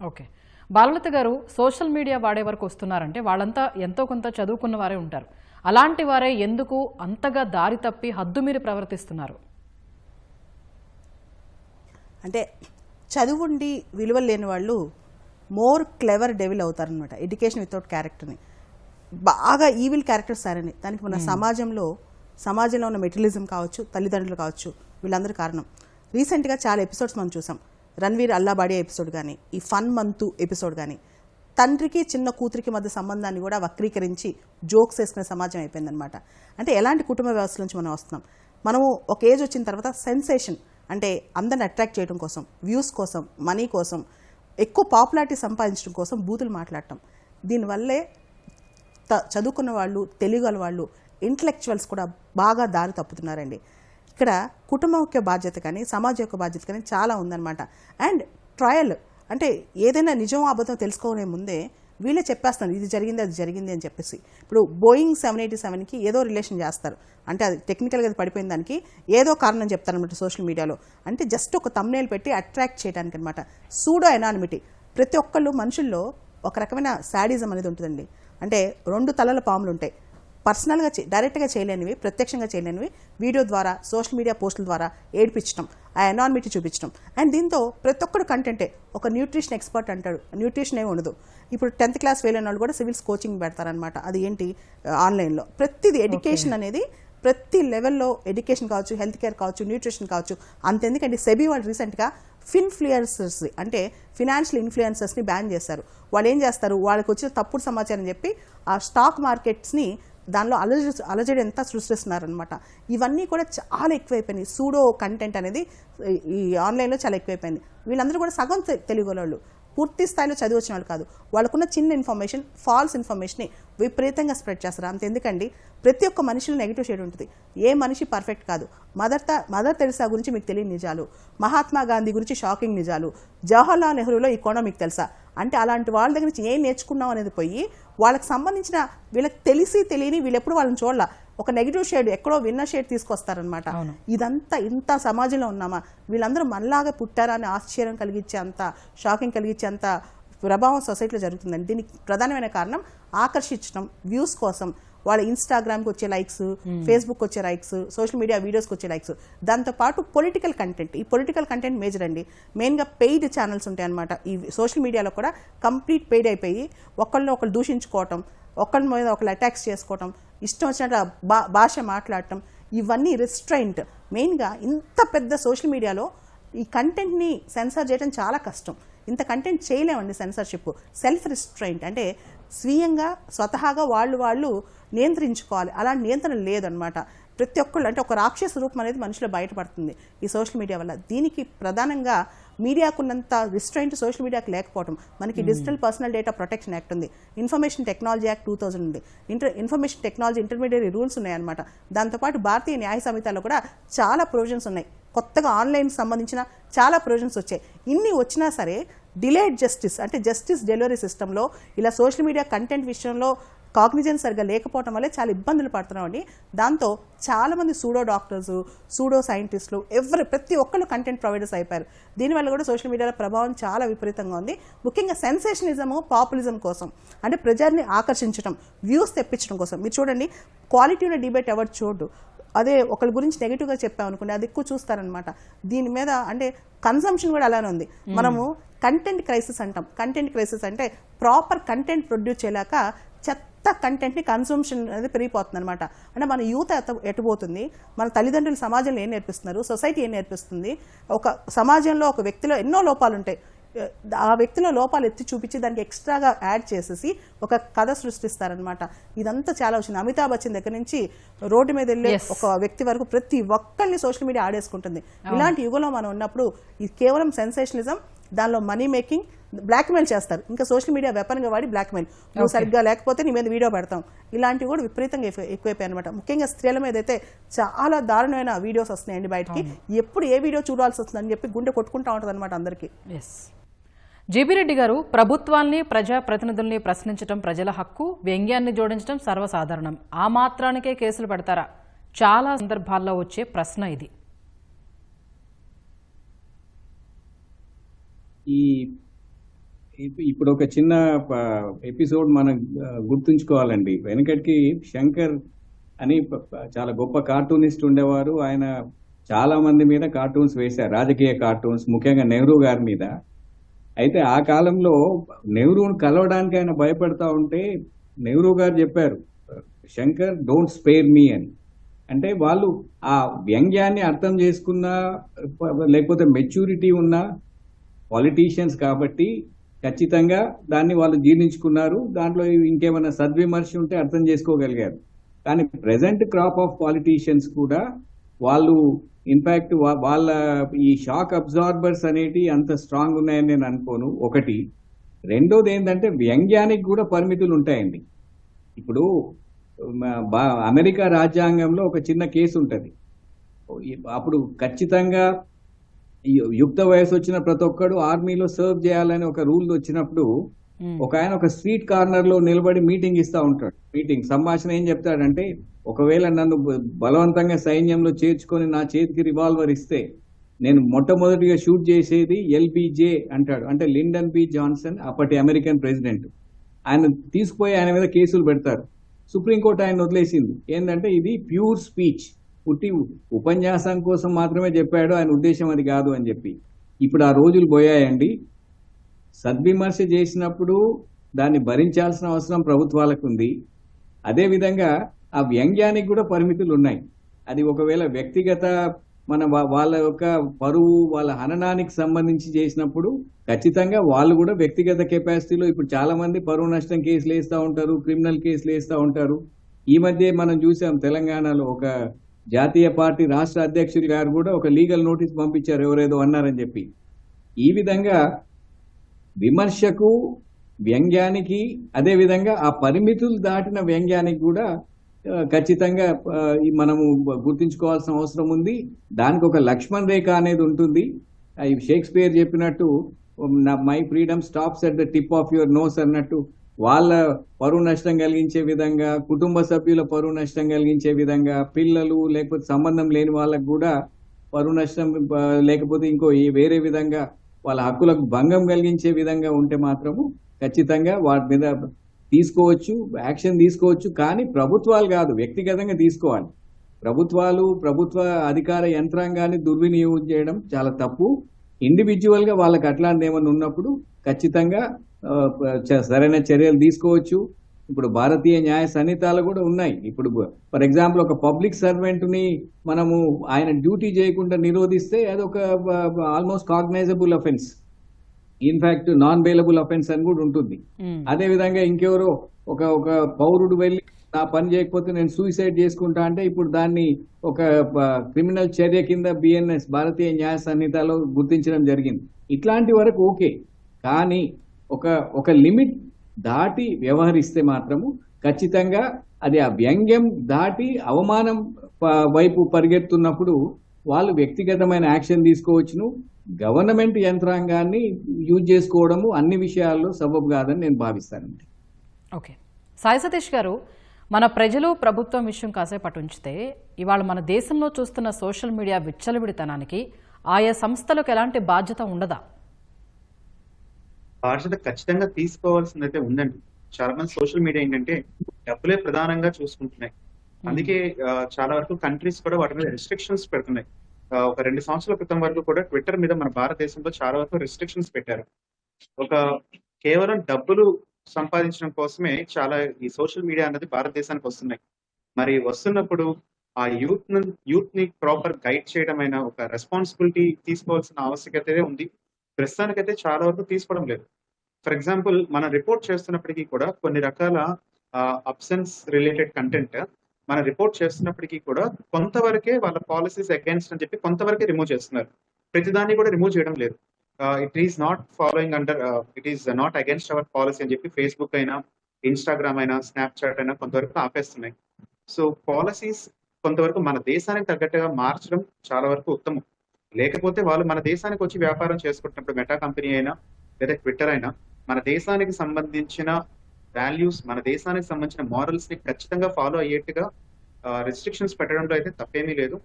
ఓకే, బాలలత గారు, సోషల్ మీడియా వాడే వరకు వస్తున్నారంటే వాళ్ళంతా ఎంతో కొంత చదువుకున్న వారే ఉంటారు. అలాంటి వారే ఎందుకు అంతగా దారి తప్పి హద్దుమీరి ప్రవర్తిస్తున్నారు? అంటే చదువుండి విలువలు లేని వాళ్ళు మోర్ క్లెవర్ డెవిల్ అవుతారనమాట. ఎడ్యుకేషన్ వితౌట్ క్యారెక్టర్ని బాగా ఈవిల్ క్యారెక్టర్స్ సారని దానికి మన సమాజంలో ఉన్న మెటీరియలిజం కావచ్చు, తల్లిదండ్రులు కావచ్చు, వీళ్ళందరూ కారణం. రీసెంట్గా చాలా ఎపిసోడ్స్ మనం చూసాం. రణ్వీర్ అల్లాబాడి ఎపిసోడ్ కానీ, ఈ ఫన్ మంతు ఎపిసోడ్ కానీ, తండ్రికి చిన్న కూతురికి మధ్య సంబంధాన్ని కూడా వక్రీకరించి జోక్స్ వేసుకునే సమాజం అయిపోయిందనమాట. అంటే ఎలాంటి కుటుంబ వ్యవస్థ నుంచి మనం వస్తున్నాం? మనము ఒక ఏజ్ వచ్చిన తర్వాత సెన్సేషన్, అంటే అందరిని అట్రాక్ట్ చేయడం కోసం, వ్యూస్ కోసం, మనీ కోసం, ఎక్కువ పాపులారిటీ సంపాదించడం కోసం బూతులు మాట్లాడటం. దీనివల్లే చదువుకున్న వాళ్ళు, తెలియగల వాళ్ళు, ఇంటలెక్చువల్స్ కూడా బాగా దారి తప్పుతున్నారండి. ఇక్కడ కుటుంబం యొక్క బాధ్యత కానీ, సమాజం యొక్క బాధ్యత కానీ చాలా ఉందన్నమాట. అండ్ ట్రయల్, అంటే ఏదైనా నిజం అబద్ధం తెలుసుకోనే ముందే వీళ్ళే చెప్పేస్తాను ఇది జరిగింది అది జరిగింది అని చెప్పేసి. ఇప్పుడు బోయింగ్ 787కి ఏదో రిలేషన్ చేస్తారు, అంటే అది టెక్నికల్గా పడిపోయిన దానికి ఏదో కారణం చెప్తారనమాట సోషల్ మీడియాలో. అంటే జస్ట్ ఒక థంబ్నెయిల్ పెట్టి అట్రాక్ట్ చేయడానికి అనమాట. Pseudo anonymity. ప్రతి ఒక్కళ్ళు మనుషుల్లో ఒక రకమైన శాడిజం అనేది ఉంటుందండి. అంటే 2 తలల పాములు ఉంటాయి. పర్సనల్గా డైరెక్ట్గా చేయలేనివి, ప్రత్యక్షంగా చేయలేనివి వీడియో ద్వారా, సోషల్ మీడియా పోస్టుల ద్వారా ఏడిపించడం, ఆ ఎనానిమిటీ చూపించడం. అండ్ దీంతో ప్రతి ఒక్కడు కంటెంటే. ఒక న్యూట్రిషన్ ఎక్స్పర్ట్ అంటాడు, న్యూట్రిషన్ ఏమి ఉండదు. ఇప్పుడు 10th క్లాస్ ఫెయిల్ అయిన వాళ్ళు కూడా సివిల్స్ కోచింగ్ పెడతారనమాట. అది ఏంటి, ఆన్లైన్లో. ప్రతిదీ ఎడ్యుకేషన్ అనేది ప్రతి లెవెల్లో, ఎడ్యుకేషన్ కావచ్చు, హెల్త్ కేర్ కావచ్చు, న్యూట్రిషన్ కావచ్చు. అంతెందుకంటే సెబీ వాళ్ళు రీసెంట్గా ఫిన్ఫ్లుయెన్సర్స్, అంటే ఫినాన్షియల్ ఇన్ఫ్లుయెన్సర్స్ని బ్యాన్ చేశారు. వాళ్ళు ఏం చేస్తారు, వాళ్ళకి వచ్చిన తప్పుడు సమాచారం చెప్పి ఆ స్టాక్ మార్కెట్స్ని దానిలో అలజడి ఎంత సృష్టిస్తున్నారనమాట. ఇవన్నీ కూడా చాలా ఎక్కువైపోయినాయి. సూడో కంటెంట్ అనేది ఈ ఆన్లైన్లో చాలా ఎక్కువైపోయింది. వీళ్ళందరూ కూడా సగం తెలుగు వాళ్ళు, పూర్తి స్థాయిలో చదివి వచ్చిన వాళ్ళు కాదు. వాళ్ళకున్న చిన్న ఇన్ఫర్మేషన్, ఫాల్స్ ఇన్ఫర్మేషన్ని విపరీతంగా స్ప్రెడ్ చేస్తారు. అంత ఎందుకండి, ప్రతి ఒక్క మనిషిలో నెగిటివ్ షేడ్ ఉంటుంది. ఏ మనిషి పర్ఫెక్ట్ కాదు. మదర్ తెరిసా గురించి మీకు తెలియని నిజాలు, మహాత్మా గాంధీ గురించి షాకింగ్ నిజాలు, జవహర్లాల్ నెహ్రూలో ఈ కోణం మీకు తెలుసా? అంటే అలాంటి వాళ్ళ దగ్గర నుంచి ఏం నేర్చుకున్నాం అనేది పోయి వాళ్ళకి సంబంధించిన వీళ్ళకి తెలిసి తెలియని వీళ్ళు ఎప్పుడు వాళ్ళని చూడాల ఒక నెగిటివ్ షేడ్ ఎక్కడో విన్న షేడ్ తీసుకొస్తారనమాట. ఇదంతా ఇంత సమాజంలో ఉన్నామా, వీళ్ళందరూ మనలాగా పుట్టారా అని ఆశ్చర్యం కలిగించే అంత, షాకింగ్ కలిగించే అంత ప్రభావం సొసైటీలో జరుగుతుందండి. దీనికి ప్రధానమైన కారణం ఆకర్షించడం, వ్యూస్ కోసం. వాళ్ళ ఇన్స్టాగ్రామ్కి వచ్చే లైక్స్, ఫేస్బుక్ వచ్చే లైక్స్, సోషల్ మీడియా వీడియోస్కి వచ్చే లైక్స్, దాంతోపాటు పొలిటికల్ కంటెంట్. ఈ పొలిటికల్ కంటెంట్ మేజర్ అండి. మెయిన్గా పెయిడ్ ఛానల్స్ ఉంటాయి అనమాట. ఈ సోషల్ మీడియాలో కూడా కంప్లీట్ పెయిడ్ అయిపోయి ఒకళ్ళు ఒకళ్ళు దూషించుకోవటం, ఒకళ్ళ మీద ఒకళ్ళు అటాక్స్ చేసుకోవటం, ఇష్టం వచ్చినట్టు భాష మాట్లాడటం, ఇవన్నీ రిస్ట్రైంట్. మెయిన్గా ఇంత పెద్ద సోషల్ మీడియాలో ఈ కంటెంట్ని సెన్సార్ చేయడం చాలా కష్టం. ఇంత కంటెంట్ చేయలేమండి. సెన్సర్షిప్, సెల్ఫ్ రిస్ట్రైంట్ అంటే స్వీయంగా స్వతహాగా వాళ్ళు నియంత్రించుకోవాలి. అలా నియంత్రణ లేదనమాట. ప్రతి ఒక్కళ్ళు అంటే ఒక రాక్షస రూపం అనేది మనుషులో బయటపడుతుంది ఈ సోషల్ మీడియా వల్ల. దీనికి ప్రధానంగా మీడియాకున్నంత రిస్ట్రైంట్ సోషల్ మీడియాకి లేకపోవడం. మనకి digital personal data protection act ఉంది, ఇన్ఫర్మేషన్ టెక్నాలజీ యాక్ట్ 2000 ఉంది, ఇన్ఫర్మేషన్ టెక్నాలజీ ఇంటర్మీడియరీ రూల్స్ ఉన్నాయన్నమాట. దాంతోపాటు భారతీయ న్యాయ సంహితలో కూడా చాలా ప్రొవిజన్స్ ఉన్నాయి. కొత్తగా ఆన్లైన్ సంబంధించిన చాలా ప్రొవిజన్స్ వచ్చాయి. ఇన్ని వచ్చినా సరే డిలేడ్ జస్టిస్ అంటే జస్టిస్ డెలివరీ సిస్టంలో ఇలా సోషల్ మీడియా కంటెంట్ విషయంలో కాగ్నిజెన్స్ సరిగ్గా లేకపోవడం వల్లే చాలా ఇబ్బందులు పడుతున్నామండి. దాంతో చాలామంది సూడో డాక్టర్స్, సూడో సైంటిస్టులు ప్రతి ఒక్కళ్ళు కంటెంట్ ప్రొవైడర్స్ అయిపోయారు. దీనివల్ల కూడా సోషల్ మీడియాలో ప్రభావం చాలా విపరీతంగా ఉంది. ముఖ్యంగా సెన్సేషనిజము, పాపులిజం కోసం అంటే ప్రజల్ని ఆకర్షించడం, వ్యూస్ తెప్పించడం కోసం. మీరు చూడండి, క్వాలిటీ ఉన్న డిబేట్ ఎవరు చూడు. అదే ఒకరి గురించి నెగిటివ్గా చెప్పామనుకోండి, అది ఎక్కువ చూస్తారనమాట. దీని మీద అంటే కన్సంప్షన్ కూడా అలానే ఉంది. మనము కంటెంట్ క్రైసిస్ అంటాం. కంటెంట్ క్రైసిస్ అంటే ప్రాపర్ కంటెంట్ ప్రొడ్యూస్ చేయలేక చెత్త కంటెంట్ని కన్సంప్షన్ అనేది పెరిగిపోతుంది అనమాట. అంటే మన యూత్ ఎటుపోతుంది, మన తల్లిదండ్రులు సమాజంలో ఏం నేర్పిస్తున్నారు, సొసైటీ ఏం నేర్పిస్తుంది. ఒక సమాజంలో ఒక వ్యక్తిలో ఎన్నో లోపాలు ఉంటాయి. ఆ వ్యక్తిలో లోపాలు ఎత్తి చూపించి దానికి ఎక్స్ట్రాగా యాడ్ చేసేసి ఒక కథ సృష్టిస్తారనమాట. ఇదంతా చాలా వచ్చింది. అమితాబ్ బచ్చన్ దగ్గర నుంచి రోడ్డు మీద వెళ్ళే ఒక వ్యక్తి వరకు ప్రతి ఒక్కరిని సోషల్ మీడియా ఆడేసుకుంటుంది. ఇలాంటి యుగంలో మనం ఉన్నప్పుడు ఇది కేవలం సెన్సేషనిజం, దానిలో మనీ మేకింగ్, బ్లాక్మెయిల్ చేస్తారు. ఇంకా సోషల్ మీడియా వెపన్గా వాడి బ్లాక్మెయిల్, నువ్వు సరిగ్గా లేకపోతే నీ మీద వీడియో పెడతాం, ఇలాంటివి కూడా విపరీతంగా ఎక్కువైపోయాయి అనమాట. ముఖ్యంగా స్త్రీల మీద అయితే చాలా దారుణమైన వీడియోస్ వస్తున్నాయండి బయటికి. ఎప్పుడు ఏ వీడియో చూడాల్సి వస్తుందని చెప్పి గుండె కొట్టుకుంటా ఉంటుంది అనమాట అందరికీ. జీబీ రెడ్డి గారు, ప్రభుత్వాన్ని, ప్రజాప్రతినిధుల్ని ప్రశ్నించడం ప్రజల హక్కు, వ్యంగ్యాన్ని జోడించడం సర్వసాధారణం. ఆ మాత్రానికే కేసులు పెడతారా? చాలా సందర్భాల్లో వచ్చే ప్రశ్న ఇది. ఇప్పుడు ఒక చిన్న ఎపిసోడ్ మనం గుర్తుంచుకోవాలండి. వెనకటికి శంకర్ అని చాలా గొప్ప కార్టూనిస్ట్ ఉండేవారు. ఆయన చాలా మంది మీద కార్టూన్స్ వేశారు, రాజకీయ కార్టూన్స్, ముఖ్యంగా నెహ్రూ గారి మీద. అయితే ఆ కాలంలో నెహ్రూను కలవడానికి ఆయన భయపడతా ఉంటే నెహ్రూ గారు చెప్పారు, శంకర్ డోంట్ స్పేర్ మీ అని. అంటే వాళ్ళు ఆ వ్యంగ్యాన్ని అర్థం చేసుకున్న, లేకపోతే మెచ్యూరిటీ ఉన్న పాలిటీషియన్స్ కాబట్టి ఖచ్చితంగా దాన్ని వాళ్ళు జీర్ణించుకున్నారు. దాంట్లో ఇంకేమైనా సద్విమర్శ ఉంటే అర్థం చేసుకోగలిగారు. కానీ ప్రెసెంట్ క్రాప్ ఆఫ్ పాలిటీషియన్స్ కూడా వాళ్ళు ఇన్ఫాక్ట్ వాళ్ళ ఈ షాక్ అబ్జార్బర్స్ అనేటి అంత స్ట్రాంగ్ ఉన్నాయని నేను అనుకోను. ఒకటి. రెండోది ఏంటంటే వ్యంగ్యానికి కూడా పరిమితులు ఉంటాయండి. ఇప్పుడు అమెరికా రాజ్యాంగంలో ఒక చిన్న కేసు ఉంటుంది. అప్పుడు ఖచ్చితంగా యుక్త వయసు వచ్చిన ప్రతి ఒక్కడు ఆర్మీలో సర్వ్ చేయాలని ఒక రూల్ వచ్చినప్పుడు ఒక ఆయన ఒక స్ట్రీట్ కార్నర్ లో నిలబడి మీటింగ్ ఇస్తా ఉంటాడు. సంభాషణ ఏం చెప్తాడంటే, ఒకవేళ నన్ను బలవంతంగా సైన్యంలో చేర్చుకొని నా చేతికి రివాల్వర్ ఇస్తే నేను మొట్టమొదటిగా షూట్ చేసేది LBJ అంటాడు. అంటే లిండన్ బి జాన్సన్, అప్పటి అమెరికన్ ప్రెసిడెంట్. ఆయన తీసుకుపోయి ఆయన మీద కేసులు పెడతారు. సుప్రీంకోర్టు ఆయన వదిలేసింది. ఏంటంటే ఇది ప్యూర్ స్పీచ్, పుట్టి ఉపన్యాసం కోసం మాత్రమే చెప్పాడు, ఆయన ఉద్దేశం అది కాదు అని చెప్పి. ఇప్పుడు ఆ రోజులు పోయాయండి. సద్విమర్శ చేసినప్పుడు దాన్ని భరించాల్సిన అవసరం ప్రభుత్వాలకు ఉంది. అదేవిధంగా ఆ వ్యంగ్యానికి కూడా పరిమితులు ఉన్నాయి. అది ఒకవేళ వ్యక్తిగత వాళ్ళ యొక్క పరువు, వాళ్ళ హననానికి సంబంధించి చేసినప్పుడు ఖచ్చితంగా వాళ్ళు కూడా వ్యక్తిగత కెపాసిటీలో, ఇప్పుడు చాలా మంది పరువు నష్టం కేసులు వేస్తూ ఉంటారు, క్రిమినల్ కేసులు వేస్తూ ఉంటారు. ఈ మధ్య మనం చూసాం తెలంగాణలో ఒక జాతీయ పార్టీ రాష్ట్ర అధ్యక్షులు గారు కూడా ఒక లీగల్ నోటీస్ పంపించారు, ఎవరేదో అన్నారని చెప్పి. ఈ విధంగా విమర్శకు, వ్యంగ్యానికి, అదే విధంగా ఆ పరిమితులు దాటిన వ్యంగ్యానికి కూడా ఖచ్చితంగా మనము గుర్తించుకోవాల్సిన అవసరం ఉంది. దానికి ఒక లక్ష్మణ్ రేఖ అనేది ఉంటుంది. షేక్స్పియర్ చెప్పినట్టు my freedom stops at the tip of your nose అన్నట్టు వాళ్ళ పరువు నష్టం కలిగించే విధంగా, కుటుంబ సభ్యుల పరువు నష్టం కలిగించే విధంగా, పిల్లలు లేకపోతే సంబంధం లేని వాళ్ళకు కూడా పరువు నష్టం లేకపోతే ఇంకో వేరే విధంగా వాళ్ళ హక్కులకు భంగం కలిగించే విధంగా ఉంటే మాత్రము ఖచ్చితంగా వాటి మీద తీసుకోవచ్చు, యాక్షన్ తీసుకోవచ్చు. కానీ ప్రభుత్వాలు కాదు, వ్యక్తిగతంగా తీసుకోవాలి. ప్రభుత్వ అధికార యంత్రాంగాన్ని దుర్వినియోగం చేయడం చాలా తప్పు. ఇండివిజువల్ గా వాళ్ళకి అట్లాంటి ఏమైనా ఉన్నప్పుడు ఖచ్చితంగా సరైన చర్యలు తీసుకోవచ్చు. ఇప్పుడు భారతీయ న్యాయ సంహితాలు కూడా ఉన్నాయి. ఇప్పుడు ఫర్ ఎగ్జాంపుల్ ఒక పబ్లిక్ సర్వెంట్ ని మనము ఆయన డ్యూటీ చేయకుండా నిరోధిస్తే అదొక almost cognisable offence, in fact non bailable offence అని కూడా ఉంటుంది. అదే విధంగా ఇంకెవరో ఒక పౌరుడు వెళ్ళి నా పని చేయకపోతే నేను సూసైడ్ చేసుకుంటా అంటే ఇప్పుడు దాన్ని ఒక క్రిమినల్ చర్య కింద బిఎన్ఎస్ భారతీయ న్యాయ సంహితలో గుర్తించడం జరిగింది. ఇట్లాంటి వరకు ఓకే, కానీ ఒక లిమిట్ దాటి వ్యవహరిస్తే మాత్రము ఖచ్చితంగా అది ఆ వ్యంగ్యం దాటి అవమానం వైపు పరిగెత్తున్నప్పుడు వాళ్ళు వ్యక్తిగతమైన యాక్షన్ తీసుకోవచ్చును. గవర్నమెంట్ యంత్రాంగాన్ని యూజ్ చేసుకోవడము అన్ని విషయాల్లో సబబు కాదని నేను భావిస్తానండి. ఓకే, సాయి సతీష్ గారు, మన ప్రజలు ప్రభుత్వం విషయం కాసేపు ఉంచితే ఇవాళ మన దేశంలో చూస్తున్న సోషల్ మీడియా విచ్చలవిడితనానికి ఆయా సంస్థలకు ఎలాంటి బాధ్యత ఉండదా? బాధ్యత ఖచ్చితంగా తీసుకోవాల్సిందైతే ఉందండి. చాలా మంది సోషల్ మీడియా ఏంటంటే డబ్బులే ప్రధానంగా చూసుకుంటున్నాయి. అందుకే చాలా వరకు కంట్రీస్ కూడా వాటి మీద రెస్ట్రిక్షన్స్ పెడుతున్నాయి. ఒక 2 సంవత్సరాల క్రితం వరకు కూడా ట్విట్టర్ మీద మన భారతదేశంలో చాలా వరకు రెస్ట్రిక్షన్స్ పెట్టారు. కేవలం డబ్బులు సంపాదించడం కోసమే చాలా ఈ సోషల్ మీడియా అనేది భారతదేశానికి వస్తున్నాయి. మరి వస్తున్నప్పుడు ఆ యూత్ ని ప్రాపర్ గైడ్ చేయడం అయినా ఒక రెస్పాన్సిబిలిటీ తీసుకోవాల్సిన ఆవశ్యకత ఉంది. ప్రస్తుతానికైతే చాలా వరకు తీసుకోవడం లేదు. ఫర్ ఎగ్జాంపుల్, మనం రిపోర్ట్ చేస్తున్నప్పటికీ కూడా కొన్ని రకాల అబ్సెన్స్ రిలేటెడ్ కంటెంట్ మనం రిపోర్ట్ చేస్తున్నప్పటికీ కూడా కొంతవరకే వాళ్ళ పాలసీస్ అగైన్స్ట్ అని చెప్పి కొంతవరకే రిమూవ్ చేస్తున్నారు. ప్రతిదాన్ని కూడా రిమూవ్ చేయడం లేదు. It is not following under it is not against hour policy అని చెప్పి ఫేస్బుక్ అయినా, ఇన్స్టాగ్రామ్ అయినా, స్నాప్చాట్ అయినా కొంతవరకు ఆపేస్తున్నాయి. సో పాలసీస్ కొంతవరకు మన దేశానికి తగ్గట్టుగా మార్చడం చాలా వరకు ఉత్తమం. లేకపోతే వాళ్ళు మన దేశానికి వచ్చి వ్యాపారం చేసుకుంటున్నప్పుడు మెటా కంపెనీ అయినా లేదా ట్విట్టర్ అయినా మన దేశానికి సంబంధించిన వాల్యూస్, మన దేశానికి సంబంధించిన మారల్స్ ని ఖచ్చితంగా ఫాలో అయ్యేట్టుగా రెస్ట్రిక్షన్స్ పెట్టడంలో అయితే తప్పేమీ లేదు.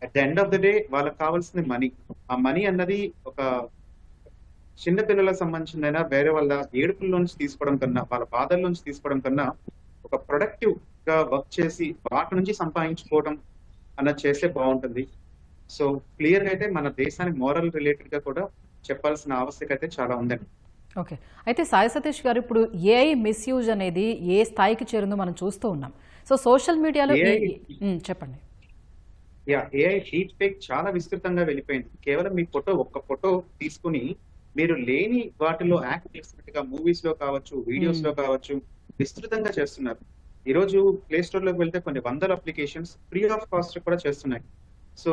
At the end of the day వాళ్ళకి కావాల్సింది మనీ. ఆ మనీ అన్నది ఒక చిన్న పిల్లలకు సంబంధించిందైనా వేరే వాళ్ళ ఏడుపుల నుంచి తీసుకోవడం కన్నా, వాళ్ళ బాధల నుంచి తీసుకోవడం కన్నా ఒక ప్రొడక్టివ్ గా వర్క్ చేసి వాటి నుంచి సంపాదించుకోవడం అన్నది చేస్తే బాగుంటుంది. సో క్లియర్ గా అయితే మన దేశానికి మోరల్ రిలేటెడ్ గా కూడా చెప్పాల్సిన ఆవశ్యకత చాలా ఉందండి. ఓకే, అయితే సాయి సతీష్ గారు, ఇప్పుడు ఏఐ మిస్యూజ్ అనేది ఏ స్థాయికి చేరిందో మనం చూస్తూ ఉన్నాం. సో సోషల్ మీడియాలో చెప్పండి. ఏఐ డీప్ ఫేక్ చాలా విస్తృతంగా వెళ్ళిపోయింది. కేవలం మీ ఒక్క ఫోటో తీసుకుని మీరు లేని వాటిలో యాక్ట్ చేసినట్టుగా మూవీస్ లో కావచ్చు, వీడియోస్ లో కావచ్చు విస్తృతంగా చేస్తున్నారు. ఈ రోజు ప్లే స్టోర్ లోకి వెళ్తే కొన్ని వందల అప్లికేషన్స్ ఫ్రీ ఆఫ్ కాస్ట్ కూడా చేస్తున్నాయి. సో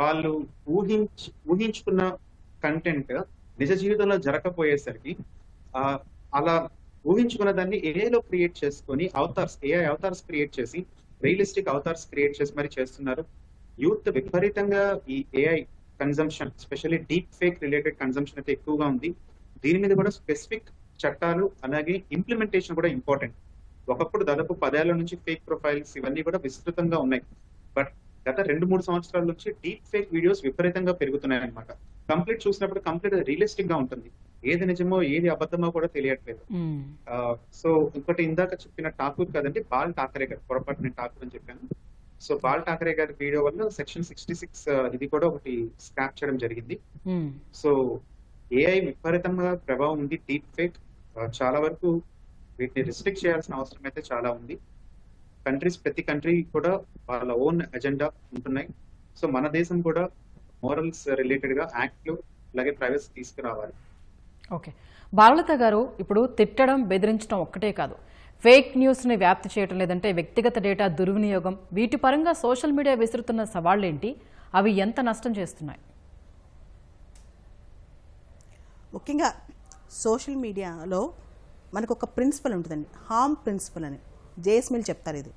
వాళ్ళు ఊహించుకున్న కంటెంట్ నిజ జీవితంలో జరగకపోయేసరికి అలా ఊహించుకున్న దాన్ని ఏఐలో క్రియేట్ చేసుకొని ఏఐ అవతార్స్ క్రియేట్ చేసి, రియలిస్టిక్ అవతార్స్ క్రియేట్ చేసి మరి చేస్తున్నారు. యూత్ విపరీతంగా ఈ AI consumption, especially deep fake related consumption అయితే ఎక్కువగా ఉంది. దీని మీద కూడా స్పెసిఫిక్ చట్టాలు అలాగే ఇంప్లిమెంటేషన్ కూడా ఇంపార్టెంట్. ఒకప్పుడు దాదాపు 10 ఏళ్ల నుంచి ఫేక్ ప్రొఫైల్స్ ఇవన్నీ కూడా విస్తృతంగా ఉన్నాయి. బట్ గత 2-3 సంవత్సరాల నుంచి డీప్ ఫేక్ వీడియోస్ విపరీతంగా పెరుగుతున్నాయి అనమాట. కంప్లీట్ చూసినప్పుడు కంప్లీట్ రియలిస్టిక్ గా ఉంటుంది. ఏది నిజమో ఏది అబద్ధమో కూడా తెలియట్లేదు. సో ఇంకోటి ఇందాక చెప్పిన ఠాకూర్ కదండి, బాల్ ఠాకరే గారు, పొరపాటు నేను ఠాకూర్ అని చెప్పాను. సో బాల్ ఠాకరే గారి వీడియో వల్ల సెక్షన్ 66 ఇది కూడా ఒకటి స్క్రాప్ చేయడం జరిగింది. సో ఏఐ విపరీతంగా ప్రభావం ఉంది. డీప్ ఫేక్ చాలా వరకు వీటిని రిస్ట్రిక్ట్ చేయాల్సిన అవసరం అయితే చాలా ఉంది. ప్రతి కంట్రీ కూడా వాళ్ళ ఓన్ ఎజెండా ఉంటున్నాయి. సో మన దేశం కూడా మోరల్స్ రిలేటెడ్ గా యాక్ట్లు అలాగే ప్రైవసీ తీసుకురావాలి. ఓకే, బాలలత గారు, ఇప్పుడు తిట్టడం, బెదిరించడం ఒక్కటే కాదు, ఫేక్ న్యూస్ని వ్యాప్తి చేయడం, లేదంటే వ్యక్తిగత డేటా దుర్వినియోగం, వీటి పరంగా సోషల్ మీడియా విసురుతున్న సవాళ్ళు ఏంటి? అవి ఎంత నష్టం చేస్తున్నాయి? ముఖ్యంగా సోషల్ మీడియాలో మనకు ఒక ప్రిన్సిపల్ ఉంటుందండి, హార్మ్ ప్రిన్సిపల్ అని. జేఎస్మిల్ చెప్తారు ఇది.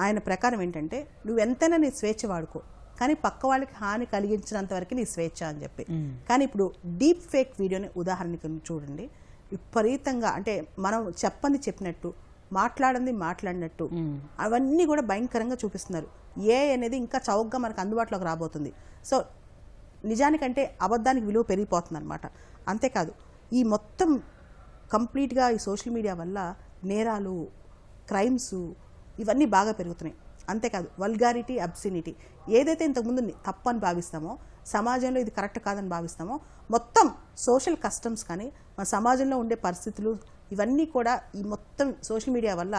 ఆయన ప్రకారం ఏంటంటే, నువ్వు ఎంతైనా నీ స్వేచ్ఛ వాడుకో, కానీ పక్క వాళ్ళకి హాని కలిగించినంత వరకు నీ స్వేచ్ఛ అని చెప్పి. కానీ ఇప్పుడు డీప్ ఫేక్ వీడియోని ఉదాహరణకి చూడండి. విపరీతంగా అంటే మనం చెప్పంది చెప్పినట్టు, మాట్లాడింది మాట్లాడినట్టు అవన్నీ కూడా భయంకరంగా చూపిస్తున్నారు. అనేది ఇంకా చౌకగా మనకు అందుబాటులోకి రాబోతుంది. సో నిజానికంటే అబద్ధానికి విలువ పెరిగిపోతుంది అనమాట. అంతేకాదు ఈ మొత్తం కంప్లీట్గా ఈ సోషల్ మీడియా వల్ల నేరాలు, క్రైమ్స్ ఇవన్నీ బాగా పెరుగుతున్నాయి. అంతేకాదు వల్గారిటీ, అబ్సినిటీ, ఏదైతే ఇంతకుముందు తప్పు అని భావిస్తామో, సమాజంలో ఇది కరెక్ట్ కాదని భావిస్తామో, మొత్తం సోషల్ కస్టమ్స్ కానీ మన సమాజంలో ఉండే పరిస్థితులు ఇవన్నీ కూడా ఈ మొత్తం సోషల్ మీడియా వల్ల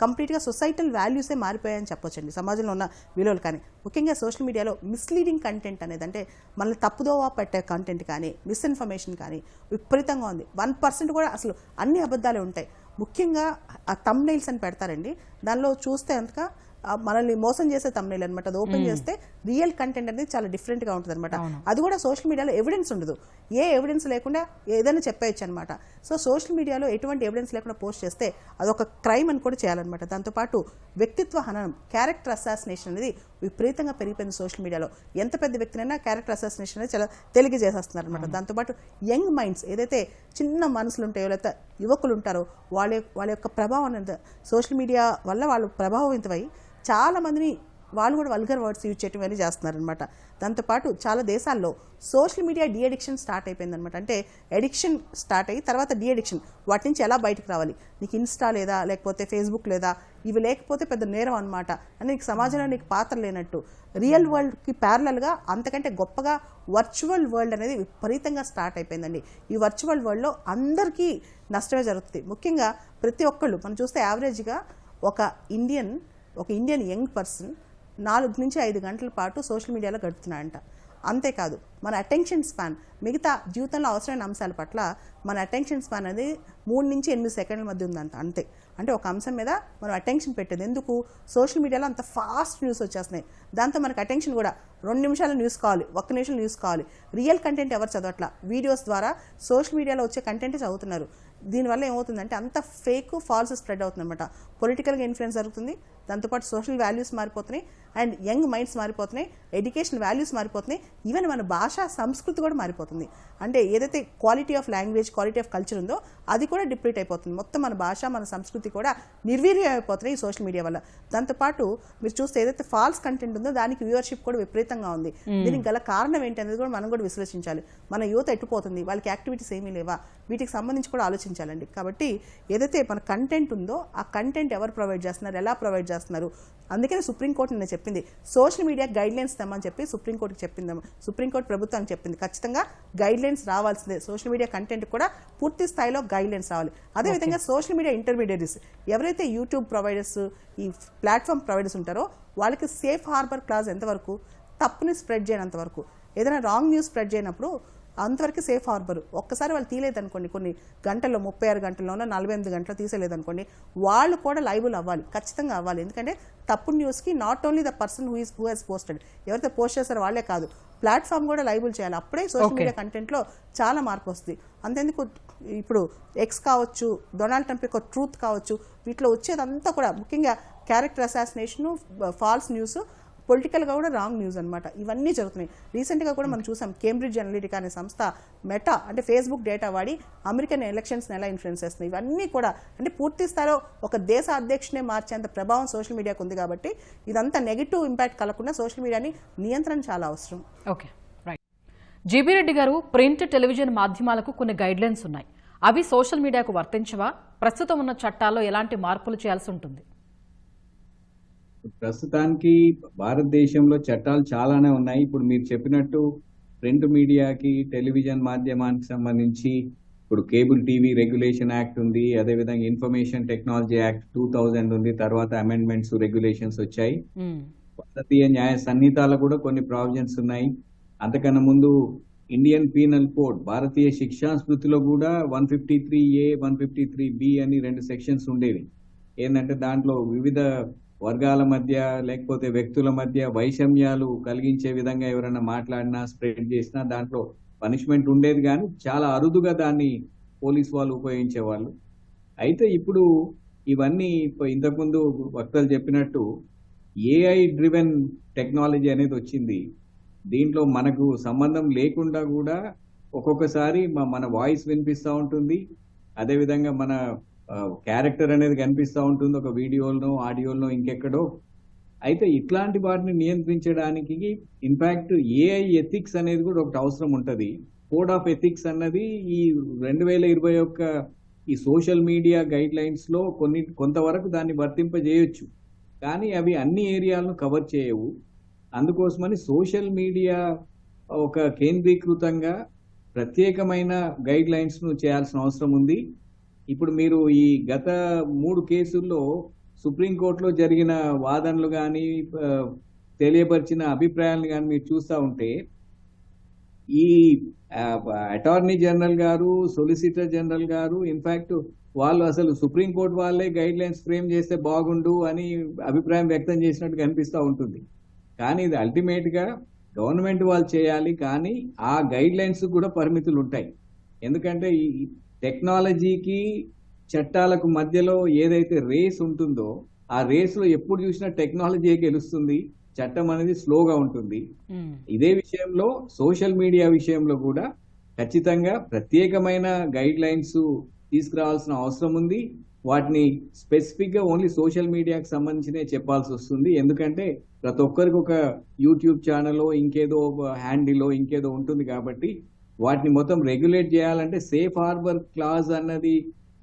కంప్లీట్గా సొసైటల్ వాల్యూసే మారిపోయాయని చెప్పొచ్చండి. సమాజంలో ఉన్న విలువలు కానీ ముఖ్యంగా సోషల్ మీడియాలో మిస్లీడింగ్ కంటెంట్ అనేది, అంటే మనల్ని తప్పుదోవ పెట్టే కంటెంట్ కానీ, మిస్ఇన్ఫర్మేషన్ కానీ విపరీతంగా ఉంది. 1% కూడా అసలు అన్ని అబద్ధాలే ఉంటాయి. ముఖ్యంగా ఆ థంబ్నెయిల్స్ అని పెడతారండి, దానిలో చూస్తే అంతగా మనల్ని మోసం చేసే థంబ్నెయిల్ అనమాట. అది ఓపెన్ చేస్తే రియల్ కంటెంట్ అనేది చాలా డిఫరెంట్గా ఉంటుంది అనమాట. అది కూడా సోషల్ మీడియాలో ఎవిడెన్స్ ఉండదు, ఏ ఎవిడెన్స్ లేకుండా ఏదైనా చెప్పేయచ్చు అనమాట. సో సోషల్ మీడియాలో ఎటువంటి ఎవిడెన్స్ లేకుండా పోస్ట్ చేస్తే అదొక క్రైమ్ అని కూడా చేయాలన్నమాట. దాంతోపాటు వ్యక్తిత్వ హననం, క్యారెక్టర్ అసాసినేషన్ అనేది విపరీతంగా పెరిగిపోయింది సోషల్ మీడియాలో. ఎంత పెద్ద వ్యక్తినైనా క్యారెక్టర్ అసాసినేషన్ అనేది చాలా తెలిగి చేసేస్తున్నారు అనమాట. దాంతోపాటు యంగ్ మైండ్స్, ఏదైతే చిన్న మనసులు ఉంటాయో లేకపోతే యువకులు ఉంటారో వాళ్ళ యొక్క ప్రభావం అనేది సోషల్ మీడియా వల్ల వాళ్ళు ప్రభావితమై చాలా మందిని వాళ్ళు కూడా వల్గర్ వర్డ్స్ యూజ్ చేయటం అనేది చేస్తున్నారనమాట. దాంతోపాటు చాలా దేశాల్లో social media de addiction start అయిపోయిందనమాట. అంటే ఎడిక్షన్ స్టార్ట్ అయ్యి తర్వాత డీ అడిక్షన్, వాటి నుంచి ఎలా బయటకు రావాలి, నీకు ఇన్స్టా లేదా లేకపోతే ఫేస్బుక్ లేదా, ఇవి లేకపోతే పెద్ద నేరం అనమాట. అంటే నీకు సమాజంలో నీకు పాత్ర లేనట్టు. రియల్ వరల్డ్కి ప్యారలల్గా అంతకంటే గొప్పగా వర్చువల్ వరల్డ్ అనేది విపరీతంగా స్టార్ట్ అయిపోయిందండి. ఈ వర్చువల్ వరల్డ్లో అందరికీ నష్టమే జరుగుతుంది. ముఖ్యంగా ప్రతి ఒక్కళ్ళు మనం చూస్తే యావరేజ్గా ఒక ఇండియన్ యంగ్ పర్సన్ 4 నుంచి 5 గంటల పాటు సోషల్ మీడియాలో గడుపుతున్నాడంట. అంతేకాదు మన అటెన్షన్ స్పాన్, మిగతా జీవితంలో అవసరమైన అంశాల పట్ల మన అటెన్షన్ స్పాన్ అనేది 3 నుంచి 8 సెకండ్ల మధ్య ఉందంట. అంతే. అంటే ఒక అంశం మీద మనం అటెన్షన్ పెట్టేది ఎందుకు, సోషల్ మీడియాలో అంత ఫాస్ట్ న్యూస్ వచ్చేస్తున్నాయి. దాంతో మనకు అటెన్షన్ కూడా 2 నిమిషాల న్యూస్ కావాలి, 1 నిమిషం న్యూస్ కావాలి. రియల్ కంటెంట్ ఎవరు చదవట్లా, వీడియోస్ ద్వారా సోషల్ మీడియాలో వచ్చే కంటెంట్ చదువుతున్నారు. దీనివల్ల ఏమవుతుందంటే అంత ఫేక్, ఫాల్స్ స్ప్రెడ్ అవుతుంది అనమాట. పొలిటికల్గా ఇన్ఫ్లుయెన్స్ జరుగుతుంది, దాంతోపాటు సోషల్ వాల్యూస్ మారిపోతున్నాయి, అండ్ యంగ్ మైండ్స్ మారిపోతున్నాయి, ఎడ్యుకేషన్ వాల్యూస్ మారిపోతున్నాయి, ఈవెన్ మన భాష, సంస్కృతి కూడా మారిపోతుంది. అంటే ఏదైతే quality of language, quality of culture ఉందో అది కూడా డిప్లీట్ అయిపోతుంది. మొత్తం మన భాష, మన సంస్కృతి కూడా నిర్వీర్యం అయిపోతున్నాయి ఈ సోషల్ మీడియా వల్ల. దాంతోపాటు మీరు చూస్తే ఏదైతే ఫాల్స్ కంటెంట్ ఉందో దానికి వ్యూవర్షిప్ కూడా విపరీతంగా ఉంది. దీనికి గల కారణం ఏంటి అనేది కూడా మనం కూడా విశ్లేషించాలి. మన యువత ఎట్టుపోతుంది, వాళ్ళకి యాక్టివిటీస్ ఏమీ లేవా, వీటికి సంబంధించి కూడా ఆలోచించాలండి. కాబట్టి ఏదైతే మన కంటెంట్ ఉందో ఆ కంటెంట్ ఎవరు ప్రొవైడ్ చేస్తున్నారు, ఎలా ప్రొవైడ్ చేస్తున్నారు. అందుకనే సుప్రీంకోర్టు నిన్న చెప్పింది సోషల్ మీడియా గైడ్లైన్స్ తెమ్మని చెప్పి సుప్రీంకోర్టుకి చెప్పింది. సుప్రీంకోర్టు ప్రభుత్వానికి చెప్పింది ఖచ్చితంగా గైడ్లైన్స్ రావాల్సిందే. సోషల్ మీడియా కంటెంట్ కూడా పూర్తి స్థాయిలో గైడ్లైన్స్ రావాలి. అదేవిధంగా సోషల్ మీడియా ఇంటర్మీడియరీస్, ఎవరైతే యూట్యూబ్ ప్రొవైడర్స్, ఈ ప్లాట్ఫామ్ ప్రొవైడర్స్ ఉంటారో వాళ్ళకి సేఫ్ హార్బర్ క్లాజ్ ఎంతవరకు, తప్పుని స్ప్రెడ్ చేయనంత వరకు, ఏదైనా రాంగ్ న్యూస్ స్ప్రెడ్ చేయనప్పుడు అంతవరకు సేఫ్ హార్బర్. ఒక్కసారి వాళ్ళు తీయలేదనుకోండి, కొన్ని గంటల్లో 36 గంటల్లోనో 48 గంటలు తీసేలేదనుకోండి, వాళ్ళు కూడా లైబుల్ అవ్వాలి, ఖచ్చితంగా అవ్వాలి. ఎందుకంటే తప్పు న్యూస్కి not only the person who he's posted, ఎవరైతే పోస్ట్ చేస్తారో వాళ్ళే కాదు, ప్లాట్ఫామ్ కూడా లైబుల్ చేయాలి. అప్పుడే సోషల్ మీడియా కంటెంట్లో చాలా మార్పు వస్తుంది. అంతేందుకు ఇప్పుడు ఎక్స్ కావచ్చు, డొనాల్డ్ ట్రంప్ యొక్క ట్రూత్ కావచ్చు, వీటిలో వచ్చేదంతా కూడా ముఖ్యంగా క్యారెక్టర్ అసాసినేషను, ఫాల్స్ న్యూస్, పొలిటికల్గా కూడా రాంగ్ న్యూస్ అనమాట. ఇవన్నీ జరుగుతున్నాయి. రీసెంట్గా కూడా మనం చూసాం, కేంబ్రిడ్జ్ అనలిటికా అనే సంస్థ మెటా అంటే ఫేస్బుక్ డేటా వాడి అమెరికన్ ఎలక్షన్స్ని ఎలా ఇన్ఫ్లుయెన్స్ చేస్తున్నాయి. ఇవన్నీ కూడా అంటే పూర్తి స్థాయిలో ఒక దేశ అధ్యక్షునే మార్చేంత ప్రభావం సోషల్ మీడియాకు ఉంది. కాబట్టి ఇదంతా నెగిటివ్ ఇంపాక్ట్ కలగకుండా సోషల్ మీడియాని నియంత్రణ చాలా అవసరం. Okay, right. జీబీ రెడ్డి గారు, ప్రింట్, టెలివిజన్ మాధ్యమాలకు కొన్ని గైడ్లైన్స్ ఉన్నాయి. అవి సోషల్ మీడియాకు వర్తించవా? ప్రస్తుతం ఉన్న చట్టాల్లో ఎలాంటి మార్పులు చేయాల్సి ఉంటుంది? ప్రస్తుతానికి భారతదేశంలో చట్టాలు చాలానే ఉన్నాయి. ఇప్పుడు మీరు చెప్పినట్టు ప్రింట్ మీడియాకి, టెలివిజన్ మాధ్యమానికి సంబంధించి ఇప్పుడు కేబుల్ టీవీ రెగ్యులేషన్ యాక్ట్ ఉంది, అదేవిధంగా ఇన్ఫర్మేషన్ టెక్నాలజీ యాక్ట్ 2000 ఉంది, తర్వాత అమెండ్మెంట్స్, రెగ్యులేషన్స్ వచ్చాయి. భారతీయ న్యాయ సంహితాలో కూడా కొన్ని ప్రావిజన్స్ ఉన్నాయి. అంతకన్నా ముందు ఇండియన్ పీనల్ కోడ్, భారతీయ శిక్షా స్మృతిలో కూడా 153A, 153B అని 2 సెక్షన్స్ ఉండేవి. ఏంటంటే దాంట్లో వివిధ వర్గాల మధ్య లేకపోతే వ్యక్తుల మధ్య వైషమ్యాలు కలిగించే విధంగా ఎవరైనా మాట్లాడినా, స్ప్రెడ్ చేసినా దాంట్లో పనిష్మెంట్ ఉండేది, కానీ చాలా అరుదుగా దాన్ని పోలీస్ వాళ్ళు ఉపయోగించేవాళ్ళు. అయితే ఇప్పుడు ఇవన్నీ ఇంతకుముందు వక్తలు చెప్పినట్టు AI డ్రివెన్ టెక్నాలజీ అనేది వచ్చింది. దీంట్లో మనకు సంబంధం లేకుండా కూడా ఒక్కొక్కసారి మన వాయిస్ వినిపిస్తూ ఉంటుంది, అదేవిధంగా మన క్యారెక్టర్ అనేది కనిపిస్తూ ఉంటుంది ఒక వీడియోలో, ఆడియోలో, ఇంకెక్కడో. అయితే ఇట్లాంటి వాటిని నియంత్రించడానికి ఇన్ఫాక్ట్ ఏఐ ఎథిక్స్ అనేది కూడా ఒకటి అవసరం ఉంటుంది. కోడ్ ఆఫ్ ఎథిక్స్ అన్నది ఈ 2021 ఈ సోషల్ మీడియా గైడ్ లైన్స్ లో కొంతవరకు దాన్ని వర్తింపజేయొచ్చు, కానీ అవి అన్ని ఏరియాలను కవర్ చేయవు. అందుకోసమని సోషల్ మీడియా ఒక కేంద్రీకృతంగా ప్రత్యేకమైన గైడ్ లైన్స్ ను చేయాల్సిన అవసరం ఉంది. ఇప్పుడు మీరు ఈ గత 3 కేసుల్లో సుప్రీంకోర్టులో జరిగిన వాదనలు కానీ తెలియపరిచిన అభిప్రాయాలను కానీ మీరు చూస్తూ ఉంటే ఈ అటార్నీ జనరల్ గారు, సొలిసిటర్ జనరల్ గారు ఇన్ఫాక్ట్ వాళ్ళు అసలు సుప్రీంకోర్టు వాళ్ళే గైడ్ లైన్స్ ఫ్రేమ్ చేస్తే బాగుండు అని అభిప్రాయం వ్యక్తం చేసినట్టు కనిపిస్తూ ఉంటుంది. కానీ ఇది అల్టిమేట్ గా గవర్నమెంట్ వాళ్ళు చేయాలి, కానీ ఆ గైడ్ లైన్స్ కూడా పరిమితులు ఉంటాయి. ఎందుకంటే ఈ టెక్నాలజీకి చట్టాలకు మధ్యలో ఏదైతే రేస్ ఉంటుందో ఆ రేస్ లో ఎప్పుడు చూసినా టెక్నాలజీ గెలుస్తుంది, చట్టం అనేది స్లోగా ఉంటుంది. ఇదే విషయంలో సోషల్ మీడియా విషయంలో కూడా ఖచ్చితంగా ప్రత్యేకమైన గైడ్ లైన్స్ తీసుకురావాల్సిన అవసరం ఉంది. వాటిని స్పెసిఫిక్ గా ఓన్లీ సోషల్ మీడియాకి సంబంధించినే చెప్పాల్సి వస్తుంది. ఎందుకంటే ప్రతి ఒక్కరికి ఒక యూట్యూబ్ ఛానల్, ఇంకేదో హ్యాండిలో, ఇంకేదో ఉంటుంది. కాబట్టి వాటిని మొత్తం రెగ్యులేట్ చేయాలంటే సేఫ్ హార్బర్ క్లాజ్ అన్నది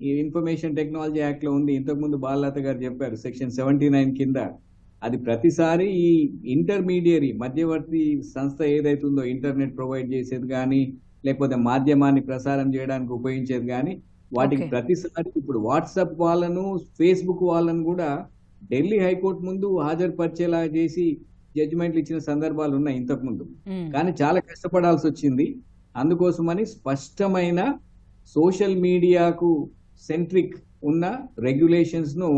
ఈ ఇన్ఫర్మేషన్ టెక్నాలజీ యాక్ట్ లో ఉంది. ఇంతకుముందు బాలలత గారు చెప్పారు సెక్షన్ 79 కింద. అది ప్రతిసారి ఈ ఇంటర్మీడియరీ మధ్యవర్తి సంస్థ ఏదైతుందో ఇంటర్నెట్ ప్రొవైడ్ చేసేది కానీ లేకపోతే మాధ్యమాన్ని ప్రసారం చేయడానికి ఉపయోగించేది కానీ వాటికి ప్రతిసారి ఇప్పుడు వాట్సాప్ వాళ్ళను, ఫేస్బుక్ వాళ్ళను కూడా ఢిల్లీ హైకోర్టు ముందు హాజరుపరిచేలా చేసి జడ్జిమెంట్లు ఇచ్చిన సందర్భాలు ఉన్నాయి ఇంతకు ముందు. కానీ చాలా కష్టపడాల్సి వచ్చింది. అందుకోసమని స్పష్టమైన సోషల్ మీడియాకు సెంట్రిక్ ఉన్న రెగ్యులేషన్స్ ను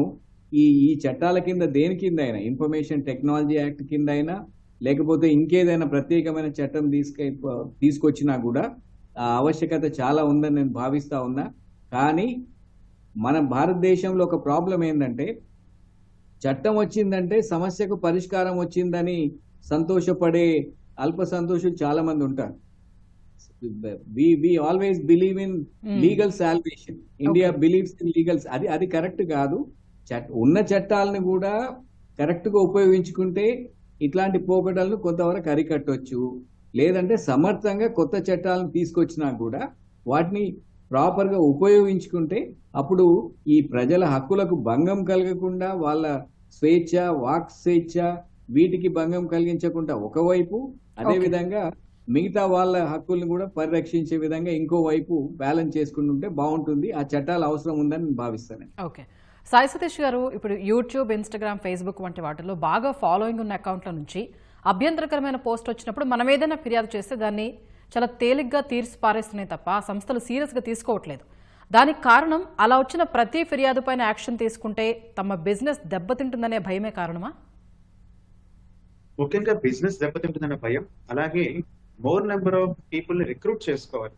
ఈ చట్టాల కింద దేని కింద అయినా, ఇన్ఫర్మేషన్ టెక్నాలజీ యాక్ట్ కింద అయినా లేకపోతే ఇంకేదైనా ప్రత్యేకమైన చట్టం తీసుకొచ్చినా కూడా ఆ ఆవశ్యకత చాలా ఉందని నేను భావిస్తా ఉన్నా. కానీ మన భారతదేశంలో ఒక ప్రాబ్లం ఏంటంటే చట్టం వచ్చిందంటే సమస్యకు పరిష్కారం వచ్చిందని సంతోషపడే అల్ప సంతోషులు చాలా మంది ఉంటారు. we always believe in legal salvation. India believes in legal. అది కరెక్ట్ కాదు. ఉన్న చట్టాలను కూడా కరెక్ట్ గా ఉపయోగించుకుంటే ఇట్లాంటి పోకడలను కొంతవరకు అరికట్టొచ్చు. లేదంటే సమర్థంగా కొత్త చట్టాలను తీసుకొచ్చినా కూడా వాటిని ప్రాపర్ గా ఉపయోగించుకుంటే అప్పుడు ఈ ప్రజల హక్కులకు భంగం కలగకుండా, వాళ్ళ స్వేచ్ఛ, వాక్ స్వేచ్ఛ వీటికి భంగం కలిగించకుండా ఒకవైపు, అదే విధంగా మిగతా వాళ్ళ హక్కుల్ని కూడా పరిరక్షించే విధంగా ఇంకోవైపు బ్యాలెన్స్ చేసుకుంటుంటే బాగుంటుంది. ఆ చట్టాలు అవసరం ఉందని నేను భావిస్తాను. ఓకే, సాయి సతీష్ గారు, ఇప్పుడు యూట్యూబ్, ఇన్స్టాగ్రామ్, ఫేస్బుక్ వంటి వాటిలో బాగా ఫాలోయింగ్ ఉన్న అకౌంట్ల నుంచి అభ్యంతరకరమైన పోస్ట్ వచ్చినప్పుడు మనం ఏదైనా ఫిర్యాదు చేస్తే దాన్ని చాలా తేలిగ్గా తీర్చి పారేస్తున్నాయి తప్ప ఆ సంస్థలు సీరియస్గా తీసుకోవట్లేదు. దానికి కారణం అలా వచ్చిన ప్రతి ఫిర్యాదు పైన యాక్షన్ తీసుకుంటే తమ బిజినెస్ దెబ్బతింటుందనే భయమే కారణమా? ముఖ్యంగా బిజినెస్ దెబ్బతింటుందనే భయం, అలాగే మోర్ నెంబర్ ఆఫ్ పీపుల్ ని రిక్రూట్ చేసుకోవాలి,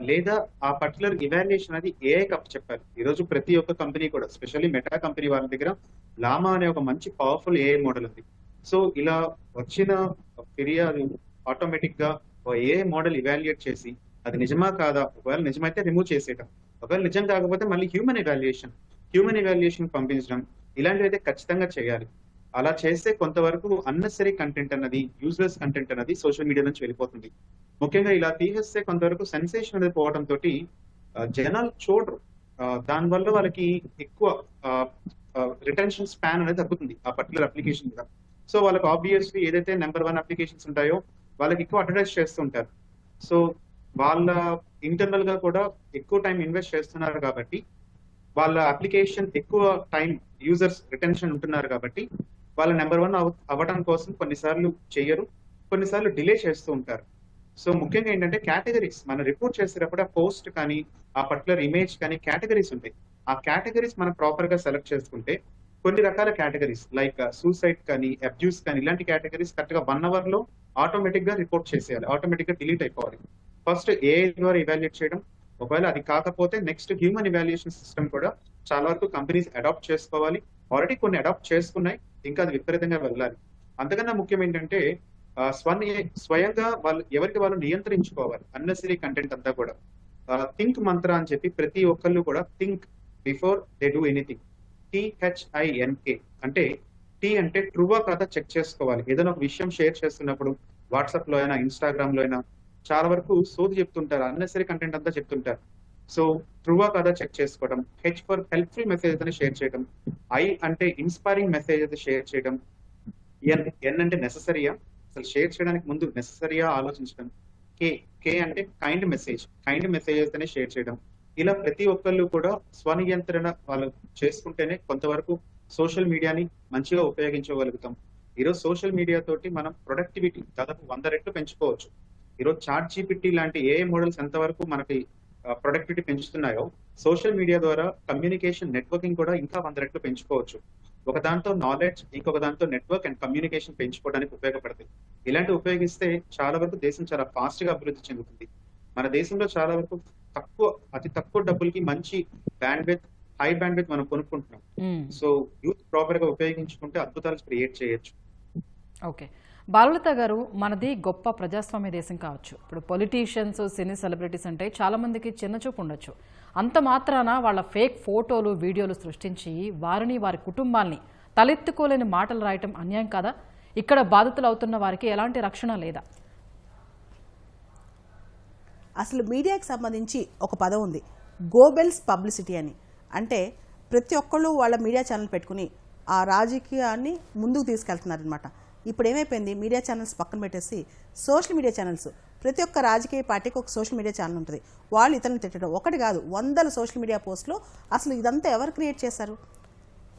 లేదా ఆ పర్టికులర్ ఇవాల్యుయేషన్ అది ఏఐ కప్ చెప్పారు. ఈ రోజు ప్రతి ఒక్క కంపెనీ కూడా, స్పెషల్లీ మెటా కంపెనీ వాళ్ళ దగ్గర లామా అనే ఒక మంచి పవర్ఫుల్ ఏఐ మోడల్ ఉంది. సో ఇలా వచ్చిన ఫిర్యాదు ఆటోమేటిక్ గా ఏఐ మోడల్ ఇవాల్యుయేట్ చేసి అది నిజమా కాదా, ఒకవేళ నిజమైతే రిమూవ్ చేసేయడం, ఒకవేళ నిజం కాకపోతే మళ్ళీ హ్యూమన్ ఇవాల్యుయేషన్ పంపించడం, ఇలాంటివి అయితే ఖచ్చితంగా చేయాలి. అలా చేస్తే కొంతవరకు అన్నెసరీ కంటెంట్ అన్నది, యూజ్లెస్ కంటెంట్ అన్నది సోషల్ మీడియా నుంచి వెళ్ళిపోతుంది. ముఖ్యంగా ఇలా తీసేస్తే కొంతవరకు సెన్సేషన్ అనేది పోవడం తోటి జనాలు చూడరు. దానివల్ల వాళ్ళకి ఎక్కువ రిటెన్షన్ స్పాన్ అనేది తగ్గుతుంది ఆ పర్టికులర్ అప్లికేషన్ మీద. సో వాళ్ళకి ఆబ్వియస్లీ ఏదైతే నెంబర్ 1 అప్లికేషన్స్ ఉంటాయో వాళ్ళకి ఎక్కువ అడ్వర్టైజ్ చేస్తుంటారు. సో వాళ్ళ ఇంటర్నల్ గా కూడా ఎక్కువ టైం ఇన్వెస్ట్ చేస్తున్నారు కాబట్టి వాళ్ళ అప్లికేషన్ ఎక్కువ టైం యూజర్స్ రిటెన్షన్ ఉంటున్నారు కాబట్టి వాళ్ళ నెంబర్ 1 అవ్వడం కోసం కొన్నిసార్లు చెయ్యరు, కొన్నిసార్లు డిలే చేస్తూ ఉంటారు. సో ముఖ్యంగా ఏంటంటే కేటగిరీస్ మనం రిపోర్ట్ చేసేటప్పుడు ఆ పోస్ట్ కానీ ఆ పర్టికులర్ ఇమేజ్ కానీ కేటగిరీస్ ఉంటాయి. ఆ కేటగిరీస్ మనం ప్రాపర్ గా సెలెక్ట్ చేసుకుంటే కొన్ని రకాల కేటగిరీస్ లైక్ సూసైడ్ కానీ, అబ్యూస్ కానీ, ఇలాంటి కేటగిరీస్ కరెక్ట్ గా 1 hour లో ఆటోమేటిక్ గా రిపోర్ట్ చేసేయాలి, ఆటోమేటిక్ గా డిలీట్ అయిపోవాలి. ఫస్ట్ ఏఐ ద్వారా ఇవాల్యుయేట్ చేయడం, ఒకవేళ అది కాకపోతే నెక్స్ట్ హ్యూమన్ ఇవాల్యుయేషన్ సిస్టమ్ కూడా చాలా వరకు కంపెనీస్ అడాప్ట్ చేసుకోవాలి. ఆల్రెడీ కొన్ని అడాప్ట్ చేసుకున్నాయి, ఇంకా అది విపరీతంగా వెళ్ళాలి. అంతకన్నా ముఖ్యం ఏంటంటే స్వయంగా వాళ్ళు ఎవరికి వాళ్ళు నియంత్రించుకోవాలి అన్నెసరీ కంటెంట్ అంతా కూడా. థింక్ మంత్ర అని చెప్పి ప్రతి ఒక్కళ్ళు కూడా think before they do anything. THINK అంటే టీ అంటే ట్రూవా కాదా చెక్ చేసుకోవాలి. ఏదైనా ఒక విషయం షేర్ చేస్తున్నప్పుడు వాట్సాప్ లో అయినా ఇన్స్టాగ్రామ్ లో అయినా చాలా వరకు సోది చెప్తుంటారు, అన్నెసరీ కంటెంట్ అంతా చెప్తుంటారు. సో ట్రూవా కాదా చెక్ చేసుకోవడం. H ఫర్ హెల్ప్ఫుల్ మెసేజ్ అయితే షేర్ చేయడం. I అంటే ఇన్స్పైరింగ్ మెసేజ్ అయితే షేర్ చేయడం. N అంటే నెససరీయా, అసలు షేర్ చేయడానికి ముందు నెససరీయా ఆలోచించడం. K అంటే కైండ్ మెసేజ్ అయితేనే షేర్ చేయడం. ఇలా ప్రతి ఒక్కళ్ళు కూడా స్వనియంత్రణ వాళ్ళు చేసుకుంటేనే కొంతవరకు సోషల్ మీడియాని మంచిగా ఉపయోగించగలుగుతాం. ఈరోజు సోషల్ మీడియా తోటి మనం ప్రొడక్టివిటీ దాదాపు 100 రెట్లు పెంచుకోవచ్చు. ఈరోజు ChatGPT లాంటి AI మోడల్స్ ఎంతవరకు మనకి ప్రొడక్టివిటీ పెంచుతున్నాయో, సోషల్ మీడియా ద్వారా కమ్యూనికేషన్ నెట్వర్కింగ్ కూడా ఇంకా 100 రెట్లు పెంచుకోవచ్చు. ఒక దాంతో నాలెడ్జ్, ఇంకొక దాంతో నెట్వర్క్ అండ్ కమ్యూనికేషన్ పెంచుకోవడానికి ఉపయోగపడుతుంది. ఇలాంటి ఉపయోగిస్తే చాలా వరకు దేశం చాలా ఫాస్ట్ గా అభివృద్ధి చెందుతుంది. మన దేశంలో చాలా వరకు అతి తక్కువ డబ్బులకి మంచి హై బ్యాండ్విడ్త్ మనం కొనుక్కుంటున్నాం. సో యూత్ ప్రాపర్ గా ఉపయోగించుకుంటే అద్భుతాలు క్రియేట్ చేయొచ్చు. ఓకే, బాలలత గారు, మనది గొప్ప ప్రజాస్వామ్య దేశం కావచ్చు. ఇప్పుడు పొలిటీషియన్స్, సినీ సెలబ్రిటీస్ అంటే చాలా మందికి చిన్నచూపు ఉండొచ్చు. అంత మాత్రాన వాళ్ళ ఫేక్ ఫోటోలు, వీడియోలు సృష్టించి వారిని, వారి కుటుంబాల్ని తలెత్తుకోలేని మాటలు రాయటం అన్యాయం కాదా? ఇక్కడ బాధితులు అవుతున్న వారికి ఎలాంటి రక్షణ లేదా? అసలు మీడియాకి సంబంధించి ఒక పదం ఉంది, గోబెల్స్ పబ్లిసిటీ అని. అంటే ప్రతి ఒక్కళ్ళు వాళ్ళ మీడియా ఛానల్ పెట్టుకుని ఆ రాజకీయాన్ని ముందుకు తీసుకెళ్తున్నారనమాట. ఇప్పుడు ఏమైపోయింది, మీడియా ఛానల్స్ పక్కన పెట్టేసి సోషల్ మీడియా ఛానల్స్, ప్రతి ఒక్క రాజకీయ పార్టీకి ఒక సోషల్ మీడియా ఛానల్ ఉంటుంది. వాళ్ళు ఇతరులను తిట్టడం ఒకటి కాదు, 100 సోషల్ మీడియా పోస్టులు. అసలు ఇదంతా ఎవరు క్రియేట్ చేశారు?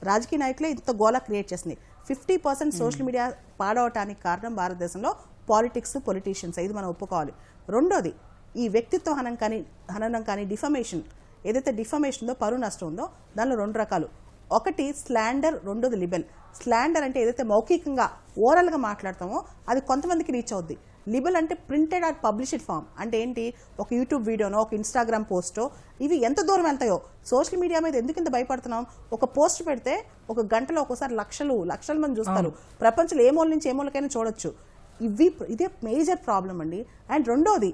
రాజకీయ నాయకులే ఇంత గోలా క్రియేట్ చేసింది. 50% సోషల్ మీడియా పాడవటానికి కారణం భారతదేశంలో పాలిటిక్స్, పొలిటీషియన్స్. ఇది మనం ఒప్పుకోవాలి. రెండోది, ఈ వ్యక్తిత్వ హననం కానీ డిఫమేషన్, ఏదైతే డిఫమేషన్ ఉందో, పరువు నష్టం ఉందో, దానిలో 2 రకాలు. ఒకటి స్లాండర్, రెండోది లిబెల్. స్లాండర్ అంటే ఏదైతే మౌఖికంగా ఓరల్గా మాట్లాడతామో అది కొంతమందికి రీచ్ అవుద్ది. లిబెల్ అంటే ప్రింటెడ్ ఆర్ పబ్లిష్డ్ ఫామ్. అంటే ఏంటి, ఒక యూట్యూబ్ వీడియోనో, ఒక ఇన్స్టాగ్రామ్ పోస్టో, ఇవి ఎంత దూరం వెళ్తాయో. సోషల్ మీడియా మీద ఎందుకు ఇంత భయపడుతున్నాం? ఒక పోస్ట్ పెడితే ఒక గంటలో ఒక్కోసారి లక్షల మంది చూస్తారు. ప్రపంచంలో ఏ మూల నుంచి ఏ మూలకైనా చూడొచ్చు. ఇదే మేజర్ ప్రాబ్లం అండి. అండ్ రెండోది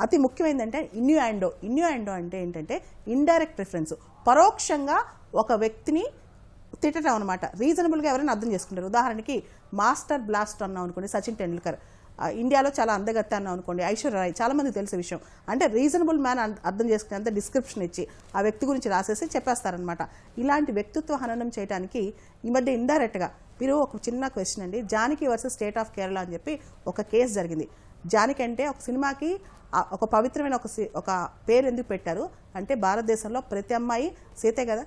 అతి ముఖ్యమైనదంటే ఇన్యూయాండో అంటే ఏంటంటే ఇండైరెక్ట్ ప్రిఫరెన్స్. పరోక్షంగా ఒక వ్యక్తిని తిట్టడం అనమాట. రీజనబుల్గా ఎవరైనా అర్థం చేసుకుంటారు. ఉదాహరణకి మాస్టర్ బ్లాస్ట్ అన్నాం అనుకోండి, సచిన్ టెండూల్కర్. ఇండియాలో చాలా అందగత్త అన్నాం అనుకోండి, ఐశ్వర్య రాయ్. చాలా మందికి తెలిసే విషయం. అంటే రీజనబుల్ మ్యాన్ అర్థం చేసుకునేంత డిస్క్రిప్షన్ ఇచ్చి ఆ వ్యక్తి గురించి రాసేసి చెప్పేస్తారనమాట. ఇలాంటి వ్యక్తిత్వ హననం చేయడానికి ఈ మధ్య ఇండైరెక్ట్గా మీరు ఒక చిన్న క్వశ్చన్ అండి, Janaki versus state of Kerala అని చెప్పి ఒక కేసు జరిగింది. జానకి అంటే ఒక సినిమాకి ఒక పవిత్రమైన ఒక పేరు ఎందుకు పెట్టారు అంటే, భారతదేశంలో ప్రతి అమ్మాయి సీతే కదా.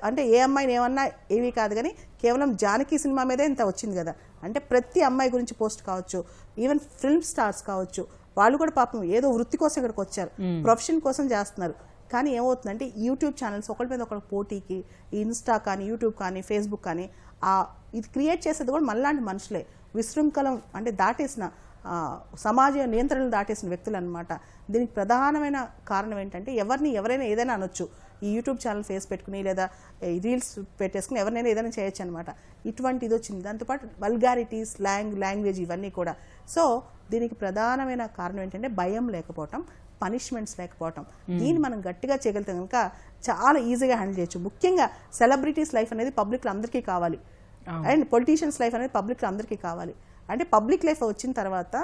అంటే ఏ అమ్మాయిని ఏమన్నా ఏమీ కాదు, కానీ కేవలం జానకి సినిమా మీదే ఇంత వచ్చింది కదా. అంటే ప్రతి అమ్మాయి గురించి పోస్ట్ కావచ్చు, ఈవెన్ ఫిల్మ్ స్టార్స్ కావచ్చు, వాళ్ళు కూడా పాపం ఏదో వృత్తి కోసం ఇక్కడికి వచ్చారు, ప్రొఫెషన్ కోసం చేస్తున్నారు. కానీ ఏమవుతుందంటే యూట్యూబ్ ఛానల్స్ ఒకరి మీద ఒకరి పోటీకి, ఈ ఇన్స్టా కానీ, యూట్యూబ్ కానీ, ఫేస్బుక్ కానీ, ఇది క్రియేట్ చేసేది కూడా మనలాంటి మనుషులే. విశృంఖలం అంటే దాటేసిన సమాజ నియంత్రణలు దాటేసిన వ్యక్తులు అనమాట. దీనికి ప్రధానమైన కారణం ఏంటంటే, ఎవరైనా ఏదైనా అనొచ్చు. ఈ యూట్యూబ్ ఛానల్ ఫేస్ పెట్టుకుని లేదా రీల్స్ పెట్టేసుకుని ఎవరినైనా ఏదైనా చేయొచ్చు అనమాట. ఇటువంటి ఇది వచ్చింది. దాంతోపాటు వల్గారిటీ, లాంగ్వేజ్ ఇవన్నీ కూడా. సో దీనికి ప్రధానమైన కారణం ఏంటంటే భయం లేకపోవటం, పనిష్మెంట్స్ లేకపోవటం. దీన్ని మనం గట్టిగా చేయగలిగితే కనుక చాలా ఈజీగా హ్యాండిల్ చేయొచ్చు. ముఖ్యంగా సెలబ్రిటీస్ లైఫ్ అనేది పబ్లిక్లో అందరికీ కావాలి, అండ్ పొలిటీషియన్స్ లైఫ్ అనేది పబ్లిక్లో అందరికీ కావాలి. అంటే పబ్లిక్ లైఫ్ వచ్చిన తర్వాత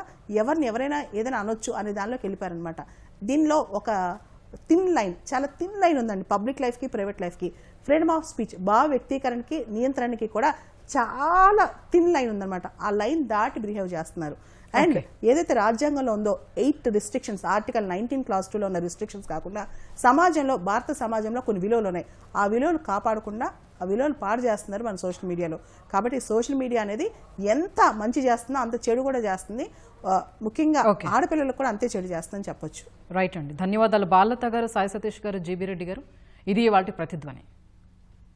ఎవరైనా ఏదైనా అనొచ్చు అనే దానిలోకి వెళ్ళిపోయారనమాట. దీనిలో ఒక చాలా థిన్ లైన్ ఉందండి పబ్లిక్ లైఫ్కి, ప్రైవేట్ లైఫ్కి. ఫ్రీడమ్ ఆఫ్ స్పీచ్, భావ వ్యక్తీకరణకి, నియంత్రణకి కూడా చాలా థిన్ లైన్ ఉందన్నమాట. ఆ లైన్ దాటి బిహేవ్ చేస్తున్నారు. అండ్ ఏదైతే రాజ్యాంగంలో ఉందో 8 రిస్ట్రిక్షన్స్, ఆర్టికల్ 19 క్లాస్ 2లో ఉన్న రిస్ట్రిక్షన్స్ కాకుండా భారత సమాజంలో కొన్ని విలువలు ఉన్నాయి. ఆ విలువలు కాపాడకుండా ఆ విలువలు పాడు చేస్తున్నారు మన సోషల్ మీడియాలో. కాబట్టి సోషల్ మీడియా అనేది ఎంత మంచి చేస్తుందో అంత చెడు కూడా చేస్తుంది. ముఖ్యంగా ఆడపిల్లలకు కూడా అంతే చెడు చేస్తుందని చెప్పొచ్చు. రైట్ అండి, ధన్యవాదాలు బాలలత గారు, సాయి సతీష్ గారు, జీబీ రెడ్డి గారు. ఇది వాటి ప్రతిధ్వని.